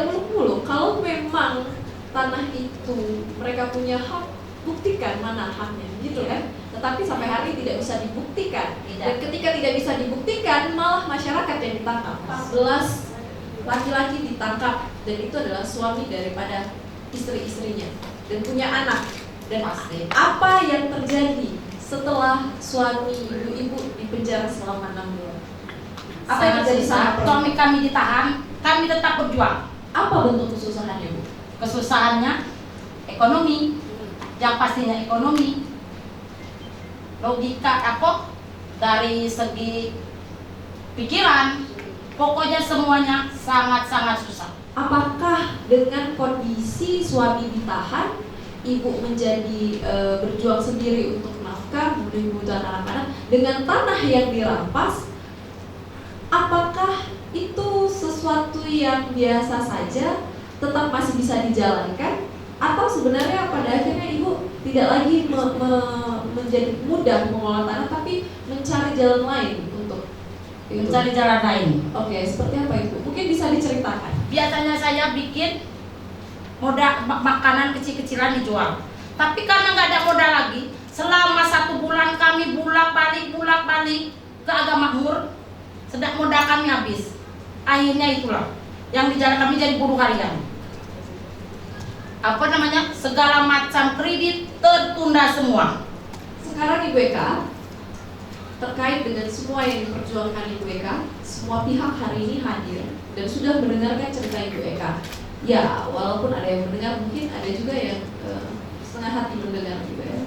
muluk-muluk. Kalau memang tanah itu mereka punya hak, buktikan mana haknya, gitu kan? Tetapi sampai hari ini tidak bisa dibuktikan. Dan ketika tidak bisa dibuktikan, malah masyarakat yang ditangkap. 14 laki-laki ditangkap, dan itu adalah suami daripada istri-istrinya dan punya anak. Dan apa yang terjadi setelah suami ibu-ibu dipenjara selama 6 bulan? Apa yang terjadi saat suami kami ditahan, kami tetap berjuang. Apa bentuk kesusahannya, Bu? Kesusahannya ekonomi, yang pastinya ekonomi. Logika apa? Dari segi pikiran, pokoknya semuanya sangat-sangat susah. Apakah dengan kondisi suami ditahan, ibu menjadi berjuang sendiri untuk nafkah, kemudian kebutuhan anak-anak, dengan tanah yang dirampas, apakah itu sesuatu yang biasa saja, tetap masih bisa dijalankan, atau sebenarnya pada akhirnya ibu tidak lagi menjadi mudah mengelola tanah, tapi mencari jalan lain untuk itu? Mencari jalan lain. Oke, seperti apa ibu? Mungkin bisa diceritakan. Biasanya saya bikin makanan kecil-kecilan dijual, tapi karena nggak ada modal lagi, selama 1 bulan kami bolak-balik ke Agam Makmur, sedang modal kami habis. Akhirnya itulah yang di jalan kami jadi buruh harian. Segala macam kredit tertunda semua. Sekarang Ibu Eka, terkait dengan semua yang diperjuangkan Ibu Eka, semua pihak hari ini hadir dan sudah mendengarkan cerita Ibu Eka. Ya, walaupun ada yang mendengar, mungkin ada juga yang setengah hati mendengar juga ya.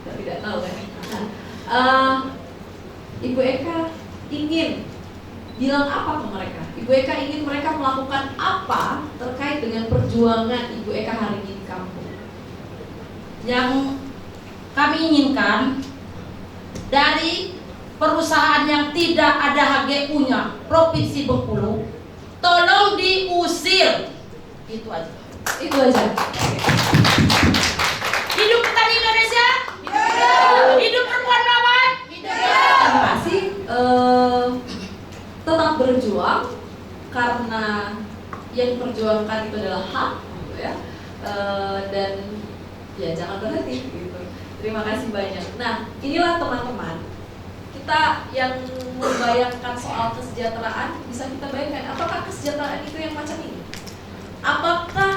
Kita tidak tahu kan. Ibu Eka ingin bilang apa ke mereka? Ibu Eka ingin mereka melakukan apa terkait dengan perjuangan Ibu Eka hari ini di kampung? Yang kami inginkan dari perusahaan yang tidak ada HGU-nya Provinsi Bengkulu, tolong diusir. Itu aja. Itu aja. Hidup petani Indonesia. Hidup perempuan lawan. Terima kasih. Tetap berjuang karena yang diperjuangkan itu adalah hak, gitu ya. Dan ya jangan berhenti gitu. Terima kasih banyak. Nah, inilah teman-teman, kita yang membayangkan soal kesejahteraan, bisa kita bayangkan apakah kesejahteraan itu yang macam ini? Apakah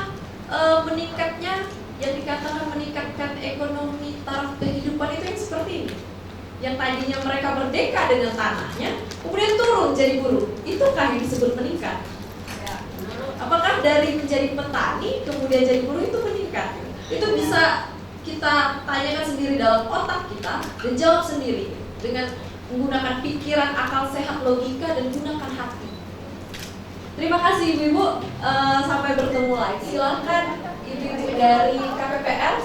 meningkatnya, yang dikatakan meningkatkan ekonomi taraf kehidupan itu yang seperti ini? Yang tadinya mereka merdeka dengan tanahnya, kemudian turun jadi buruh, itukah yang disebut meningkat? Apakah dari menjadi petani kemudian jadi buruh itu meningkat? Itu bisa kita tanyakan sendiri dalam otak kita dan jawab sendiri dengan menggunakan pikiran, akal sehat, logika, dan gunakan hati. Terima kasih ibu-ibu, sampai bertemu lagi. Silahkan ibu-ibu dari KPPR,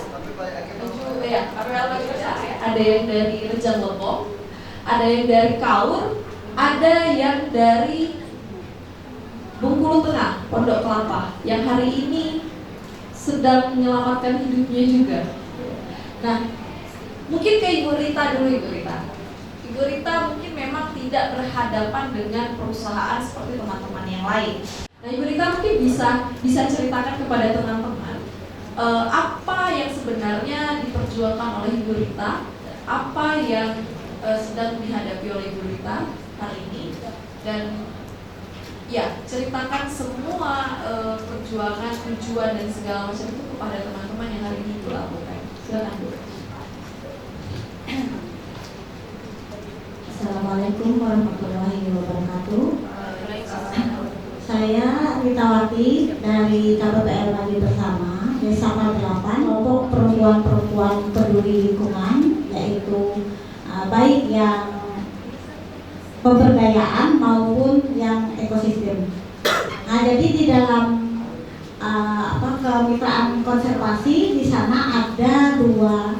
ada yang dari Rejang Lepong, ada yang dari Kaur, ada yang dari Bengkulu Tengah, Pondok Kelapa, yang hari ini sedang menyelamatkan hidupnya juga. Nah, mungkin ke Ibu Rita dulu, Ibu Rita. Ibu Rita mungkin memang tidak berhadapan dengan perusahaan seperti teman-teman yang lain. Nah, Ibu Rita mungkin bisa ceritakan kepada teman-teman apa yang sebenarnya diperjuangkan oleh Ibu Rita, apa yang sedang dihadapi oleh Ibu Rita hari ini, dan ya ceritakan semua perjuangan, tujuan dan segala macam itu kepada teman-teman yang hari ini Ibu lakukan. Silakan Bu. Assalamualaikum warahmatullahi wabarakatuh. Saya Ritawati dari KPPR Maju Bersama Desa 48, kelompok perempuan-perempuan peduli lingkungan, yaitu baik yang pemberdayaan maupun yang ekosistem. Nah, jadi di dalam kemitraan konservasi di sana ada 2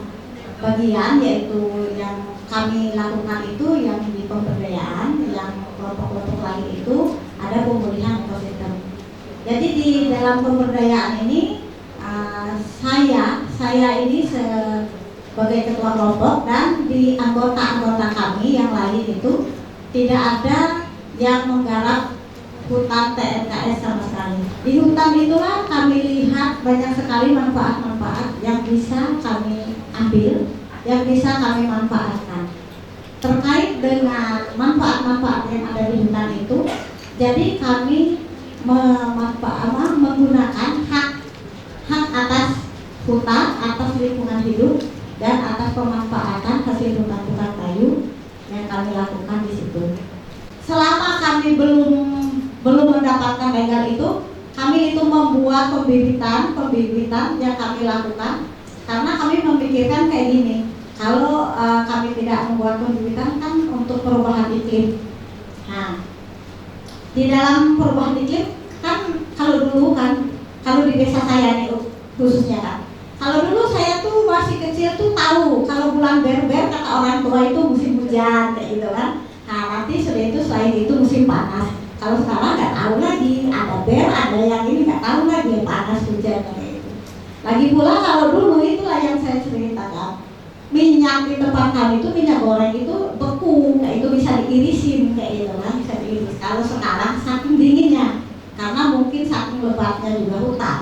bagian, yaitu yang kami lakukan itu yang di pemberdayaan, yang kelompok-kelompok lain itu ada pemulihan ekosistem. Jadi di dalam pemberdayaan ini saya ini sebagai ketua kelompok, dan di anggota-anggota kami yang lain itu tidak ada yang menggarap hutan TNKS sama sekali. Di hutan itulah kami lihat banyak sekali manfaat-manfaat yang bisa kami ambil, yang bisa kami manfaatkan. Terkait dengan manfaat-manfaat yang ada di hutan itu, jadi kami menggunakan hak atas hutan, atas lingkungan hidup, dan atas pemanfaatan hasil hutan-hutan kayu yang kami lakukan di situ. Selama kami belum belum mendapatkan legal itu, kami itu membuat pembibitan yang kami lakukan karena kami memikirkan kayak gini. Kalau kami tidak membuat pembibitan kan untuk perubahan iklim. Nah, di dalam perubahan iklim kan kalau dulu kan, kalau di desa saya nih khususnya kan, kalau dulu saya tuh masih kecil tuh tahu kalau bulan berber kata orang tua itu musim hujan kayak gitu kan. Nah nanti selain itu musim panas. Kalau sekarang nggak tahu lagi, ada ber, ada yang ini nggak tahu lagi panas hujan kayak gitu. Lagi pula kalau dulu itulah yang saya ceritakan, minyak di tempat kami itu minyak goreng itu beku, kayak itu bisa diirisin kayak gitu kan, bisa diiris. Kalau sekarang saking dinginnya, karena mungkin saking lebatnya juga hutan.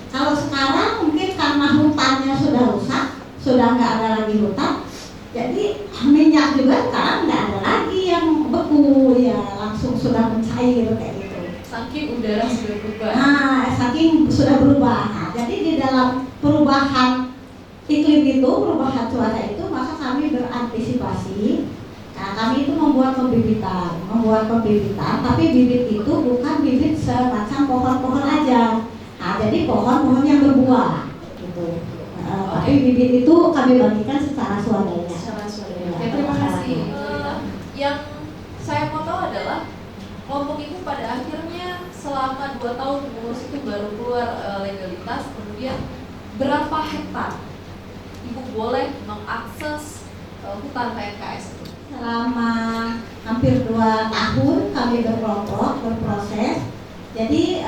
Kalau sekarang mungkin karena hutannya sudah rusak, sudah nggak ada lagi hutan, jadi minyak juga sekarang nggak ada lagi yang beku, ya langsung sudah mencair kayak gitu. Saking udara sudah berubah. Nah, saking sudah berubah. Nah, jadi di dalam perubahan iklim itu, perubahan cuaca itu, maka kami berantisipasi. Nah, kami itu membuat pembibitan, tapi bibit itu bukan bibit semacam pohon-pohon aja. Nah, jadi pohon-pohon yang berbuah, gitu. Tapi bibit itu kami bagikan secara swadaya. Oke, terima kasih. Yang saya mau tahu adalah kelompok ibu pada akhirnya selama 2 tahun mengurus itu baru keluar legalitas, kemudian berapa hektar ibu boleh mengakses hutan PNKS itu? Selama hampir 2 tahun kami berkelompok, berproses. Jadi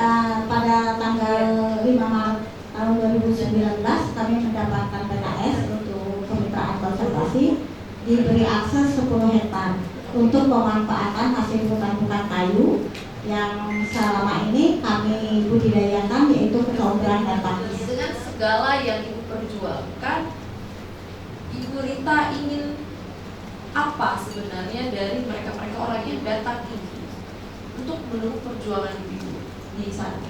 pada tanggal 5 Maret tahun 2019 kami mendapatkan PKS untuk kemitraan konservasi, diberi akses 10 hektar untuk pemanfaatan hasil hutan-hutan kayu yang selama ini kami budidayakan, yaitu kecombrang dan pakis. Dengan segala yang ibu perjuangkan, Ibu Rita ingin apa sebenarnya dari mereka-mereka orang yang datang ini untuk mendukung perjuangan ibu di sana,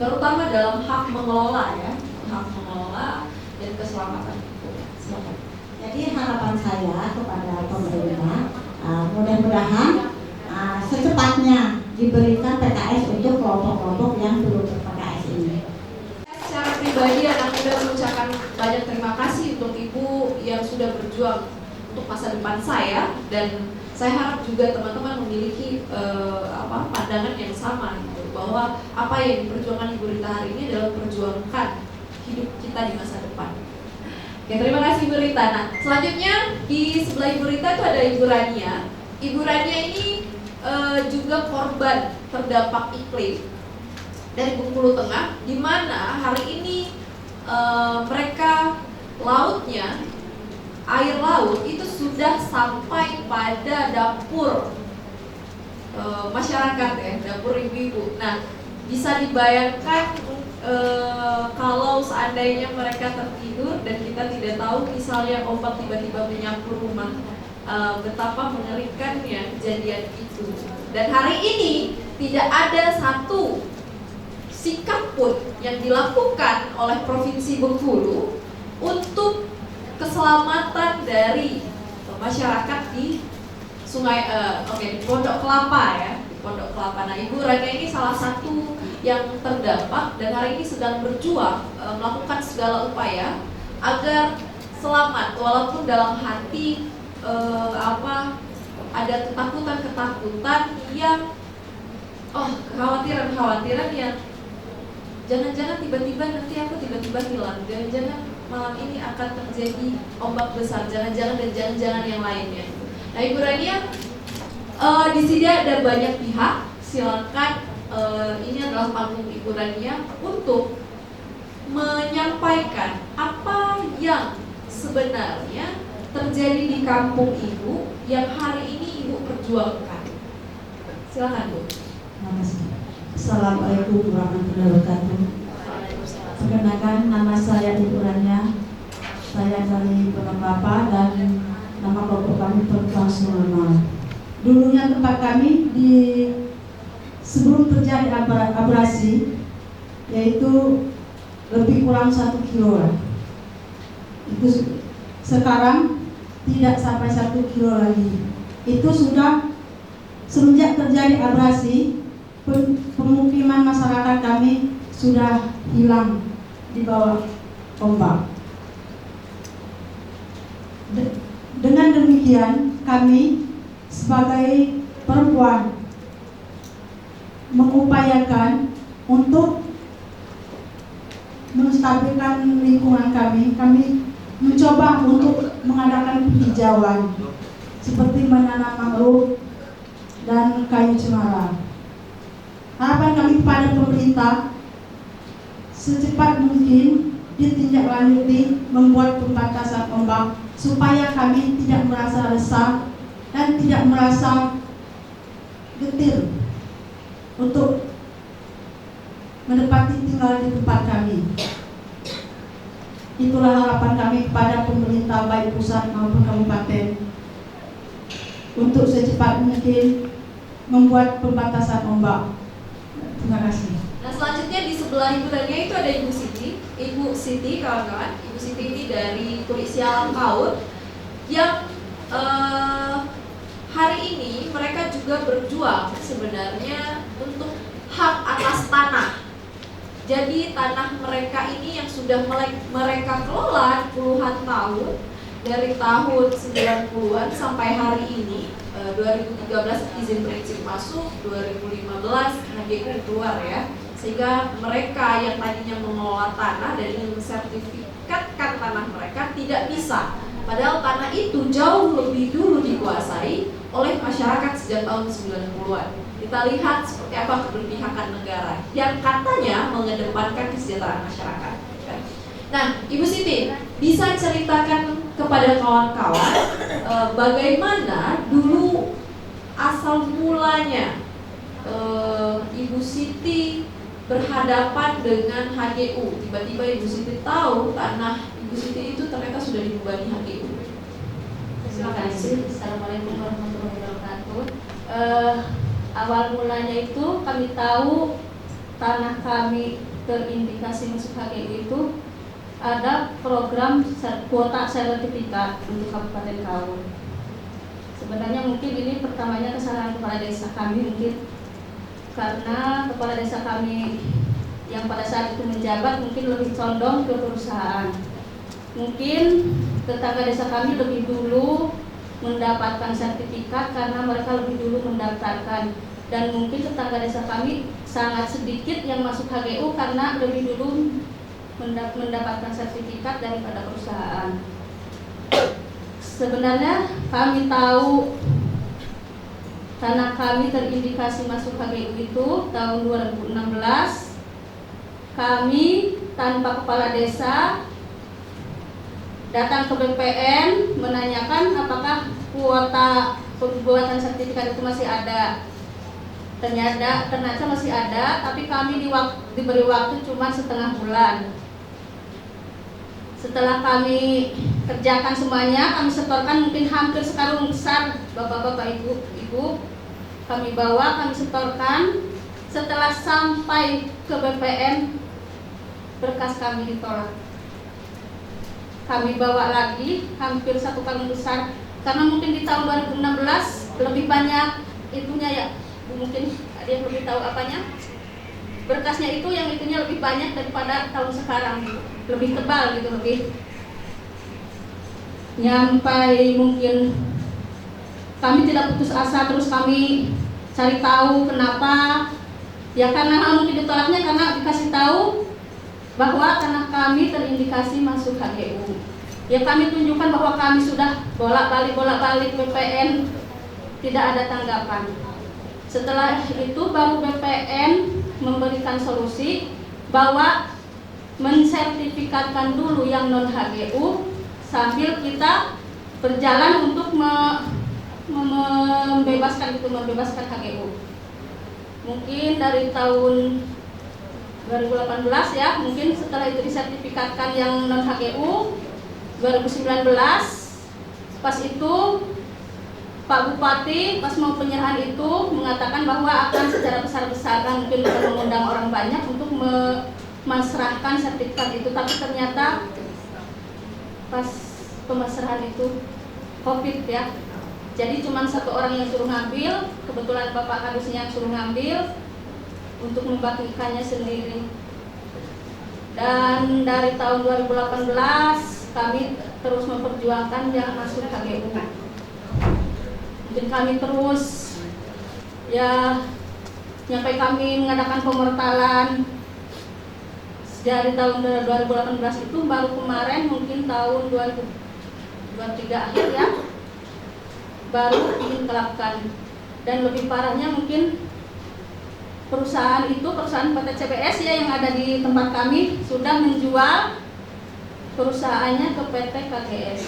terutama dalam hak mengelola ya, hak mengelola dan keselamatan ibu. Silakan. Jadi harapan saya kepada pemerintah, mudah-mudahan secepatnya diberikan PKS untuk kelompok-kelompok yang belum ber-PKS ini. Secara pribadi anak muda mengucapkan banyak terima kasih untuk ibu yang sudah berjuang untuk masa depan saya, dan saya harap juga teman-teman memiliki pandangan yang sama gitu, bahwa apa yang diperjuangkan Ibu Rita hari ini adalah memperjuangkan hidup kita di masa depan. Oke, terima kasih Ibu Rita. Nah, selanjutnya di sebelah Ibu Rita itu ada Ibu Rania. Ibu Rania ini juga korban terdampak iklim dari Bengkulu Tengah, di mana hari ini mereka lautnya, air laut itu sudah sampai pada dapur masyarakat ya, dapur ibu-ibu. Nah, bisa dibayangkan kalau seandainya mereka tertidur dan kita tidak tahu misalnya ombak tiba-tiba menyapu rumah, betapa mengerikannya kejadian itu. Dan hari ini tidak ada satu sikap pun yang dilakukan oleh Provinsi Bengkulu untuk keselamatan dari masyarakat di Sungai di Pondok Kelapa ya, di Pondok Kelapa. Nah, Ibu Rania ini salah satu yang terdampak dan hari ini sedang berjuang melakukan segala upaya agar selamat, walaupun dalam hati ada ketakutan-ketakutan yang kekhawatiran-kekhawatiran yang jangan-jangan tiba-tiba nanti aku tiba-tiba hilang, jangan-jangan malam ini akan terjadi ombak besar, jangan-jangan dan jangan-jangan yang lainnya. Nah, Ibu Rania, di sini ada banyak pihak. Silakan, ini adalah panggung Ibu Rania untuk menyampaikan apa yang sebenarnya terjadi di kampung Ibu yang hari ini Ibu perjuangkan. Silakan, Bu. Assalamualaikum warahmatullahi wabarakatuh. Perkenalkan, nama saya Ibu Rania. Saya dari Pondok Kelapa dan nama kelompok kami Perjuang Normal. Dulunya tempat kami sebelum terjadi abrasi, yaitu lebih kurang 1 kilo lah. Itu sekarang tidak sampai 1 kilo lagi. Itu sudah semenjak terjadi abrasi, pemukiman masyarakat kami sudah hilang di bawah ombak. Dengan demikian kami sebagai perempuan mengupayakan untuk menstabilkan lingkungan kami. Kami mencoba untuk mengadakan penghijauan seperti menanam mangrove dan kayu cemara. Harapan kami kepada pemerintah secepat mungkin ditindaklanjuti membuat pembatasan ombak supaya kami tidak merasa resah dan tidak merasa getir untuk menempati tinggal di tempat kami. Itulah harapan kami kepada pemerintah baik pusat maupun kabupaten untuk secepat mungkin membuat pembatasan ombak. Terima kasih. Nah, selanjutnya di sebelah Ibu Dania itu ada Ibu Siti. Ibu Siti, kawan-kawan, Ibu Siti ini dari Polisial PAUD yang hari ini mereka juga berjuang sebenarnya untuk hak atas tanah. Jadi tanah mereka ini yang sudah mereka kelola puluhan tahun, dari tahun 90-an sampai hari ini. 2013 izin prinsip masuk, 2015 HGU keluar ya, sehingga mereka yang tadinya mengelola tanah dan ingin mensertifikatkan tanah mereka tidak bisa, padahal tanah itu jauh lebih dulu dikuasai oleh masyarakat sejak tahun 90-an. Kita lihat seperti apa keberpihakan negara yang katanya mengedepankan kesejahteraan masyarakat. Nah, Ibu Siti, bisa ceritakan kepada kawan-kawan bagaimana dulu asal mulanya Ibu Siti berhadapan dengan HGU. Tiba-tiba Ibu Siti tahu tanah Ibu Siti itu ternyata sudah dibebani HGU. Terima kasih. Assalamualaikum warahmatullahi wabarakatuh. Awal mulanya itu kami tahu tanah kami terindikasi masuk HGU itu ada program kuota sertifikat untuk Kabupaten Kaur. Sebenarnya mungkin ini pertamanya kesalahan kepala desa kami, mungkin karena kepala desa kami yang pada saat itu menjabat mungkin lebih condong ke perusahaan. Mungkin tetangga desa kami lebih dulu mendapatkan sertifikat karena mereka lebih dulu mendaftarkan, dan mungkin tetangga desa kami sangat sedikit yang masuk HGU karena lebih dulu mendapatkan sertifikat daripada perusahaan. Sebenarnya kami tahu tanah kami terindikasi masuk HGU itu tahun 2016. Kami tanpa kepala desa datang ke BPN menanyakan apakah kuota pembuatan sertifikat itu masih ada. Ternyata masih ada, tapi kami diberi waktu cuma setengah bulan. Setelah kami kerjakan semuanya, kami setorkan mungkin hampir sekarung besar, bapak-bapak, ibu-ibu, kami bawa, kami setorkan. Setelah sampai ke BPN, berkas kami ditolak. Kami bawa lagi hampir satu karung besar, karena mungkin di tahun 2016 lebih banyak itunya ya, mungkin ada yang lebih tahu apanya. Berkasnya itu yang itunya lebih banyak daripada tahun sekarang, lebih tebal gitu, lebih nyampai. Mungkin kami tidak putus asa, terus kami cari tahu kenapa. Ya karena mungkin ditolaknya karena dikasih tahu bahwa tanah kami terindikasi masuk HGU. Ya kami tunjukkan bahwa kami sudah bolak-balik BPN, tidak ada tanggapan. Setelah itu baru BPN memberikan solusi bahwa mensertifikatkan dulu yang non HGU sambil kita berjalan untuk membebaskan HGU. Mungkin dari tahun 2018 ya, mungkin setelah itu disertifikatkan yang non HGU 2019. Pas itu Pak Bupati pas mau penyerahan itu mengatakan bahwa akan secara besar-besaran mungkin akan mengundang orang banyak untuk memasrahkan sertifikat itu, tapi ternyata pas pemasrahan itu COVID ya, jadi cuma satu orang yang suruh ngambil, kebetulan Bapak Kadusnya yang suruh ngambil, untuk membagikannya sendiri. Dan dari tahun 2018 kami terus memperjuangkan yang masuk HGU. Mungkin kami terus ya sampai kami mengadakan pemortalan dari tahun 2018 itu, baru kemarin mungkin tahun 2023 akhir ya baru diintelapkan. Dan lebih parahnya mungkin perusahaan PT CBS ya yang ada di tempat kami sudah menjual perusahaannya ke PT KGS.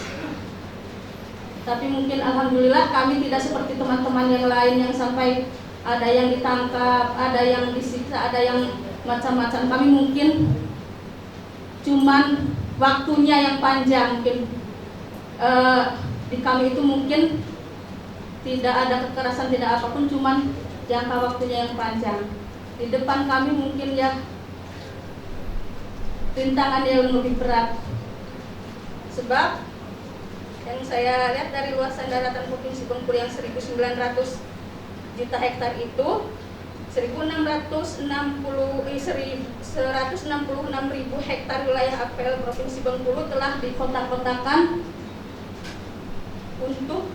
Tapi mungkin alhamdulillah kami tidak seperti teman-teman yang lain yang sampai ada yang ditangkap, ada yang disiksa, ada yang macam-macam. Kami mungkin cuman waktunya yang panjang, mungkin di kami itu mungkin tidak ada kekerasan, tidak apapun, cuman jangka waktunya yang panjang. Di depan kami mungkin ya rintangan yang lebih berat. Sebab yang saya lihat dari luasan daratan Provinsi Bengkulu yang 1.900 juta hektar itu 166.000 hektar wilayah apel Provinsi Bengkulu telah dikotak-kotakan untuk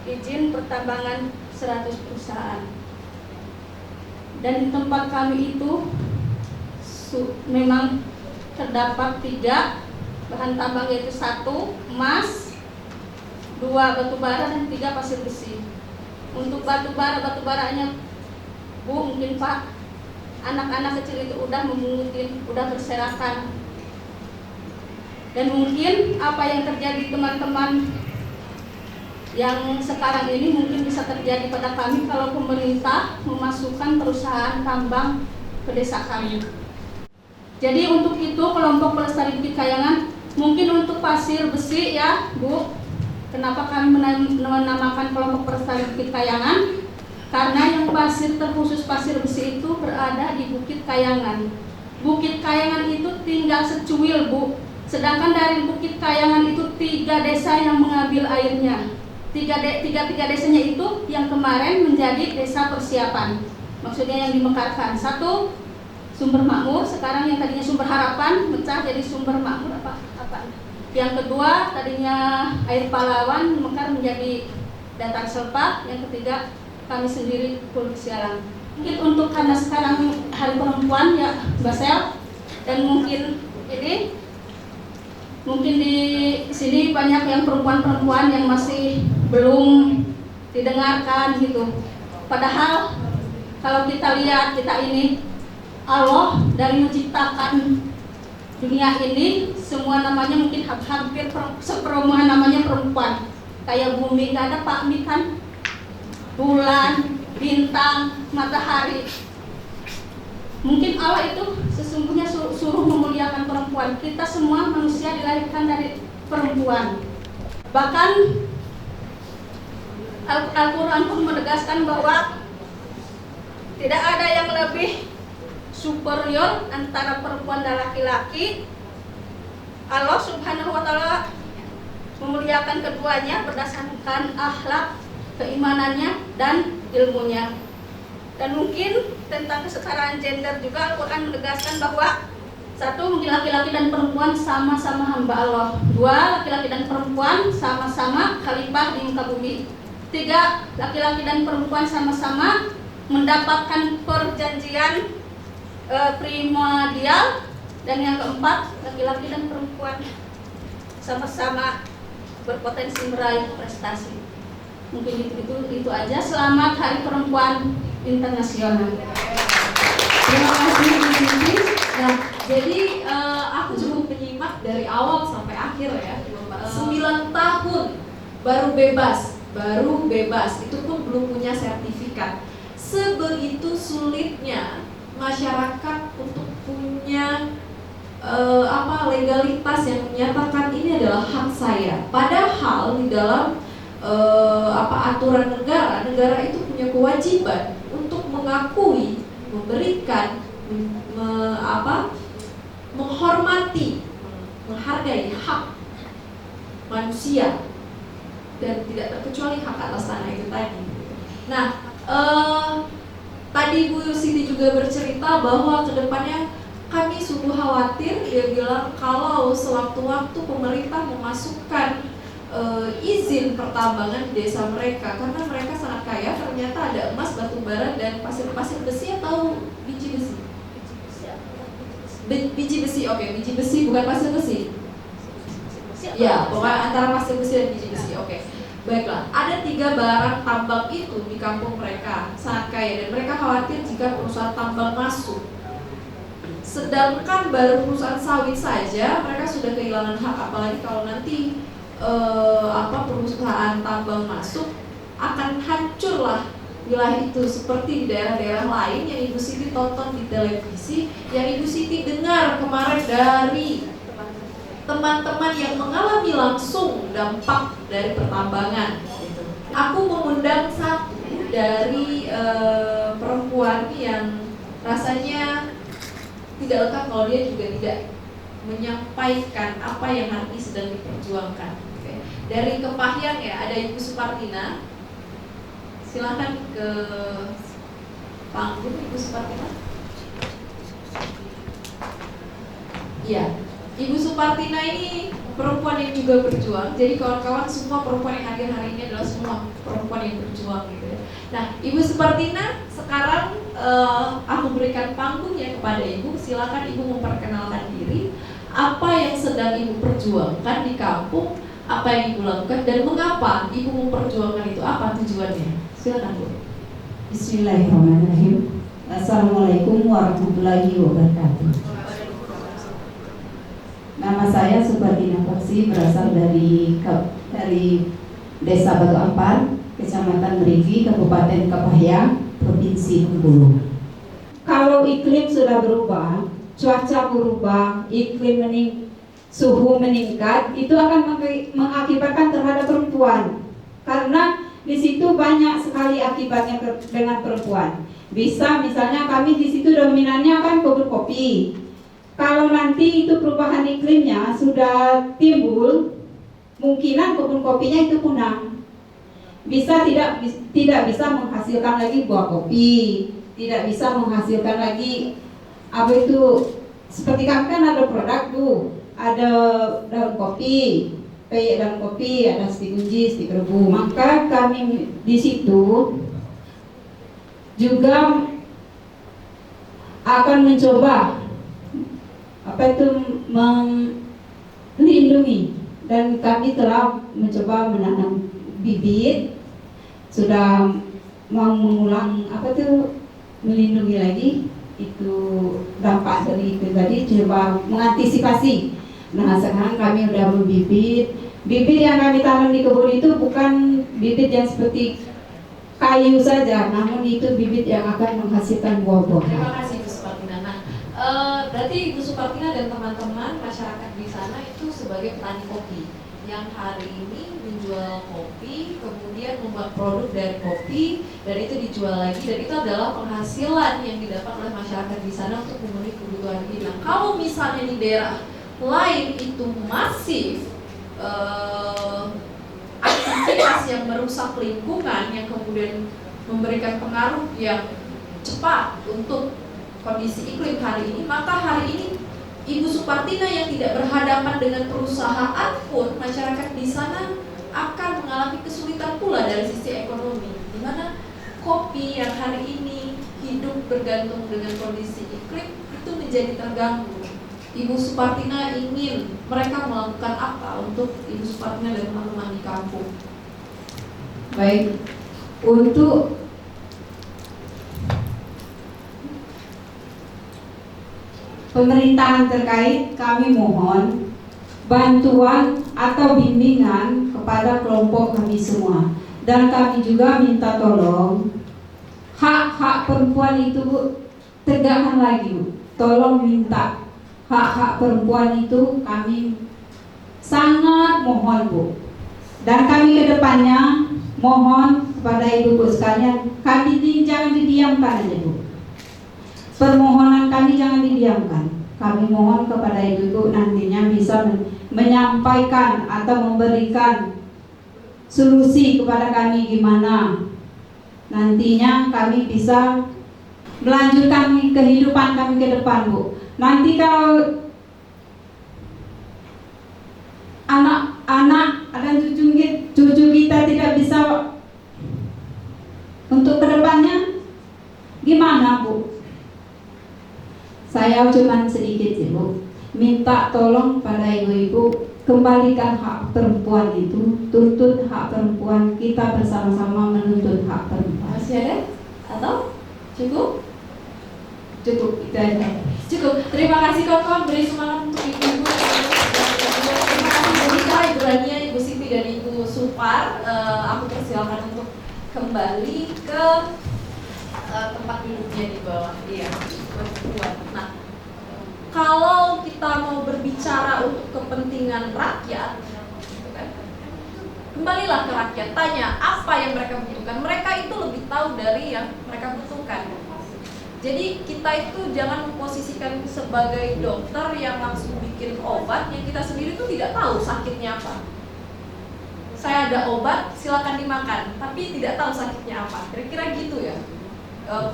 izin pertambangan 100 perusahaan. Dan di tempat kami itu memang terdapat 3 bahan tambang, yaitu 1 emas, 2 batu bara, dan 3 pasir besi. Untuk batu baranya Bu, mungkin Pak, anak-anak kecil itu udah memungutin, udah berserakan. Dan mungkin apa yang terjadi teman-teman yang sekarang ini mungkin bisa terjadi pada kami kalau pemerintah memasukkan perusahaan tambang ke desa kami. Jadi untuk itu kelompok pelestari bukit kayangan, mungkin untuk pasir besi ya Bu, kenapa kami menamakan kelompok pelestari bukit kayangan? Karena yang pasir terkhusus pasir besi itu berada di Bukit Kayangan. Bukit Kayangan itu tinggal secuil Bu, sedangkan dari Bukit Kayangan itu 3 desa yang mengambil airnya. Tiga desanya itu yang kemarin menjadi desa persiapan, maksudnya yang dimekarkan. 1 Sumber Makmur, sekarang yang tadinya Sumber Harapan mecah jadi Sumber Makmur apa. Yang kedua tadinya Air Pahlawan mekar menjadi Datar Selpak. Yang ketiga kami sendiri Pulau Sialang. Mungkin untuk karena sekarang Hari Perempuan ya Basel, dan mungkin di sini banyak yang perempuan-perempuan yang masih belum didengarkan gitu. Padahal kalau kita lihat, kita ini Allah dari menciptakan dunia ini semua namanya mungkin hampir seperempuan namanya perempuan. Kayak bumi nggak ada Pak kan, bulan, bintang, matahari. Mungkin Allah itu sesungguhnya suruh memuliakan perempuan. Kita semua manusia dilahirkan dari perempuan. Bahkan Al-Quran pun menegaskan bahwa tidak ada yang lebih superior antara perempuan dan laki-laki. Allah Subhanahu wa Ta'ala memuliakan keduanya berdasarkan akhlak, keimanannya, dan ilmunya. Dan mungkin tentang kesetaraan gender juga Al-Quran menegaskan bahwa 1 mungkin laki-laki dan perempuan sama-sama hamba Allah. 2 laki-laki dan perempuan sama-sama khalifah di muka bumi. 3 laki-laki dan perempuan sama-sama mendapatkan perjanjian primordial. Dan yang keempat, laki-laki dan perempuan sama-sama berpotensi meraih prestasi. Mungkin itu aja. Selamat Hari Perempuan Internasional. Terima kasih Bu Siti. Nah, jadi aku cukup menyimak dari awal sampai akhir ya. 9 tahun baru bebas. Itu pun belum punya sertifikat. Sebegitu sulitnya masyarakat untuk punya legalitas yang menyatakan ini adalah hak saya. Padahal di dalam aturan negara itu punya kewajiban untuk mengakui, memberikan, menghormati, menghargai hak manusia dan tidak terkecuali hak atas tanah itu tadi. Nah, Tadi Bu Siti juga bercerita bahwa kedepannya kami sungguh khawatir. Dia bilang kalau sewaktu-waktu pemerintah memasukkan izin pertambangan di desa mereka, karena mereka sangat kaya, ternyata ada emas, batu bara, dan pasir besi atau biji besi. Biji besi, oke, biji besi bukan pasir besi. Ya, pokoknya antara pasir besi dan biji besi, oke. Baiklah, ada 3 barang tambang itu di kampung mereka, sangat kaya, dan mereka khawatir jika perusahaan tambang masuk. Sedangkan baru perusahaan sawit saja mereka sudah kehilangan hak, apalagi kalau nanti perusahaan tambang masuk, akan hancurlah wilayah itu seperti di daerah-daerah lain yang Ibu Siti tonton di televisi, yang Ibu Siti dengar kemarin dari teman-teman yang mengalami langsung dampak dari pertambangan. Aku mengundang satu dari perempuan yang rasanya tidak lengkap kalau dia juga tidak menyampaikan apa yang hari ini sedang diperjuangkan. Oke. Dari Kempahyang ya, ada Ibu Supartina. Silakan ke panggung Ibu Supartina. Iya, Ibu Supartina ini perempuan yang juga berjuang. Jadi kawan-kawan, semua perempuan yang hadir hari ini adalah semua perempuan yang berjuang gitu ya. Nah, Ibu Supartina, sekarang aku berikan panggungnya kepada Ibu. Silakan Ibu memperkenalkan diri, apa yang sedang Ibu perjuangkan di kampung, apa yang Ibu lakukan, dan mengapa Ibu memperjuangkan itu, apa tujuannya. Silakan Bu. Bismillahirrahmanirrahim. Assalamualaikum warahmatullahi wabarakatuh. Nama saya Supartina Paksi, berasal dari Desa Batu Ampar, Kecamatan Merigi, Kabupaten Kempahyang, Provinsi Bengkulu. Kalau iklim sudah berubah, cuaca berubah, suhu meningkat, itu akan mengakibatkan terhadap perempuan. Karena di situ banyak sekali akibatnya dengan perempuan. Bisa misalnya kami di situ dominannya kan kebun kopi. Kalau nanti itu perubahan iklimnya sudah timbul, mungkinan kebun kopinya itu punah. Tidak bisa menghasilkan lagi buah kopi, tidak bisa menghasilkan lagi seperti kami kan ada produk tuh, ada daun kopi, peyek daun kopi, ada stik kunci, stik rebu. Maka kami di situ juga akan mencoba melindungi, dan kami telah mencoba menanam bibit, sudah mau mengulang melindungi lagi itu dampak dari itu tadi, coba mengantisipasi. Nah, sekarang kami udah membibit. Bibit yang kami tanam di kebun itu bukan bibit yang seperti kayu saja, namun itu bibit yang akan menghasilkan buah-buahan. Terima kasih Bu Supartina. Nah, berarti Ibu Supartina dan teman-teman masyarakat di sana itu sebagai petani kopi yang hari ini menjual kopi, kemudian membuat produk dari kopi, dan itu dijual lagi, dan itu adalah penghasilan yang didapat oleh masyarakat di sana untuk memenuhi kebutuhan hidup. Nah, kalau misalnya di daerah lain itu masif aktivitas yang merusak lingkungan, yang kemudian memberikan pengaruh yang cepat untuk kondisi iklim hari ini, maka hari ini Ibu Supartina yang tidak berhadapan dengan perusahaan pun, masyarakat di sana akan mengalami kesulitan pula dari sisi ekonomi, di mana kopi yang hari ini hidup bergantung dengan kondisi iklim itu menjadi terganggu. Ibu Supartina ingin mereka melakukan apa untuk Ibu Supartina dan teman-teman di kampung? Baik, untuk pemerintahan terkait, kami mohon bantuan atau bimbingan kepada kelompok kami semua, dan kami juga minta tolong hak-hak perempuan itu tegakkan lagi, Bu. Tolong minta hak-hak perempuan itu, kami sangat mohon, Bu. Dan kami kedepannya mohon kepada ibu-ibu sekalian, kami jangan didiamkan aja, Bu. Permohonan kami jangan didiamkan. Kami mohon kepada ibu-ibu nantinya bisa menyampaikan atau memberikan solusi kepada kami gimana nantinya kami bisa melanjutkan kehidupan kami ke depan, Bu. Nanti kalau anak-anak dan cucu kita tidak bisa untuk kedepannya, gimana, Bu? Saya cuma sedikit sih, Bu, minta tolong pada ibu-ibu kembalikan hak perempuan itu, tuntut hak perempuan, kita bersama-sama menuntut hak perempuan. Masih ada? Atau cukup? Cukup, itu aja. Cukup. Terima kasih Koko, beri semangat untuk ibu-ibu. Terima kasih Monika, Ibu Rania, Ibu Siti dan Ibu Supar. Aku persilakan untuk kembali ke tempat duduknya di bawah. Iya, buat. Nah, kalau kita mau berbicara untuk kepentingan rakyat, kembalilah ke rakyat, tanya apa yang mereka butuhkan. Mereka itu lebih tahu dari yang mereka butuhkan. Jadi kita itu jangan memposisikan sebagai dokter yang langsung bikin obat yang kita sendiri tuh tidak tahu sakitnya apa. Saya ada obat, silakan dimakan, tapi tidak tahu sakitnya apa. Kira-kira gitu ya.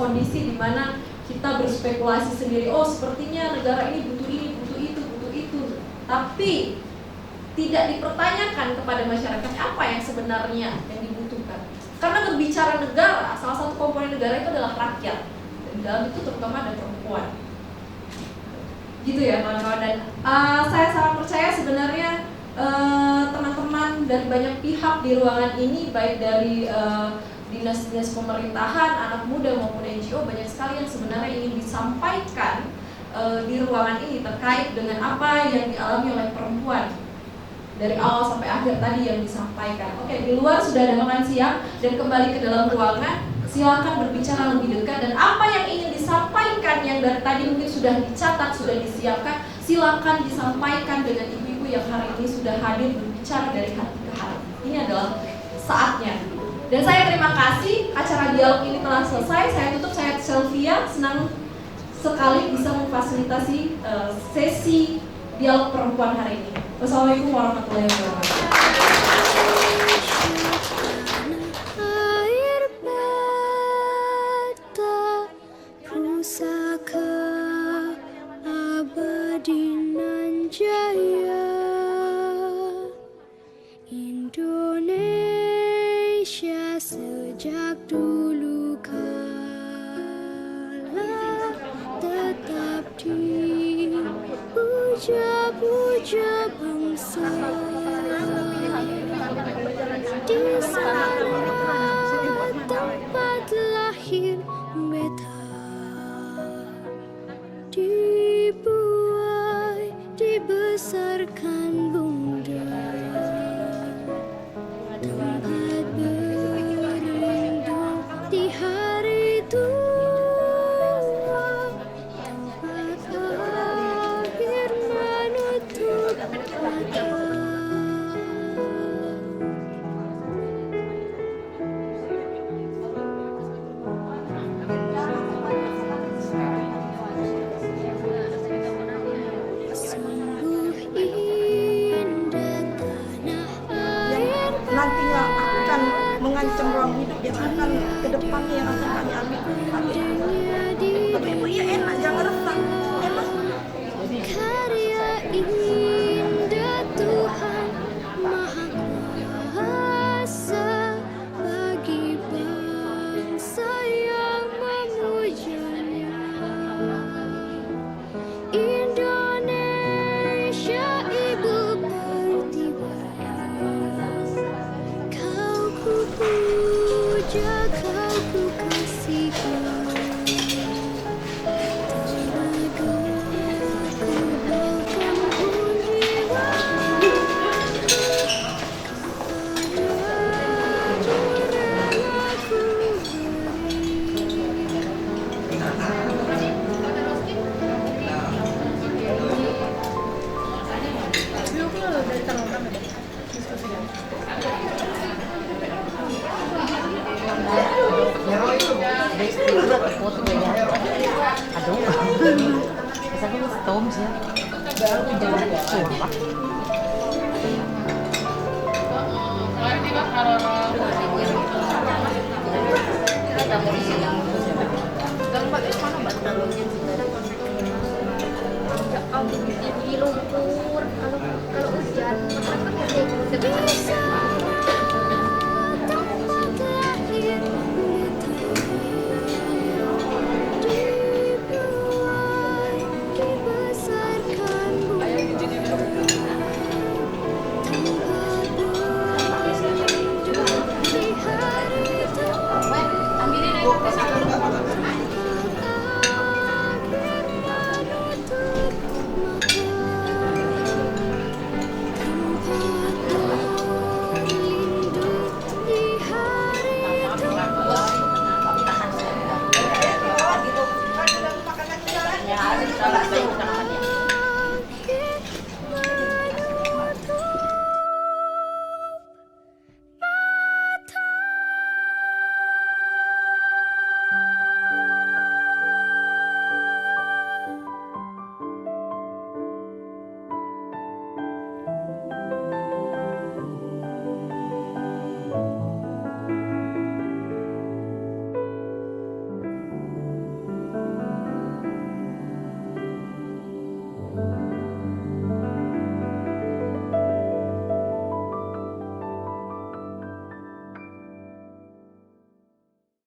Kondisi di mana kita berspekulasi sendiri, oh sepertinya negara ini butuh ini, butuh itu. Tapi tidak dipertanyakan kepada masyarakat apa yang sebenarnya yang dibutuhkan. Karena berbicara negara, salah satu komponen negara itu adalah rakyat. Dan dalam itu terutama ada perempuan. Gitu ya kawan-kawan. Dan saya sangat percaya sebenarnya teman-teman dari banyak pihak di ruangan ini, baik dari dinas-dinas pemerintahan, anak muda maupun NGO, banyak sekali yang sebenarnya ingin disampaikan di ruangan ini terkait dengan apa yang dialami oleh perempuan dari awal sampai akhir tadi yang disampaikan. Oke, di luar sudah ada makan siang dan kembali ke dalam ruangan, silakan berbicara lebih dekat dan apa yang ingin disampaikan yang dari tadi mungkin sudah dicatat, sudah disiapkan, silakan disampaikan dengan ibu-ibu yang hari ini sudah hadir berbicara dari hati ke hati. Ini adalah saatnya. Dan saya terima kasih, acara dialog ini telah selesai. Saya tutup, saya Sylvia, senang sekali bisa memfasilitasi sesi dialog perempuan hari ini. Wassalamualaikum warahmatullahi wabarakatuh. Air mata pusaka abadi nan jaya Indonesia sejak dulu kala tetap dipuja-puja bangsa di sana tempat lahir beta dibuai dibesarkan bunda tempat berlindung di hari tua tempat akhir menutup mata. Nantinya akan mengancam ruang hidup yang akan ke depannya yang akan kami ambil. Tapi ibu ya enak, jangan resah. Emang Karya indah Tuhan Maha Kuasa bagi bangsa yang memujanya. Indonesia ibu pertiwi, kau ku puja, kau ku kasihi. Dalam menanggung cinta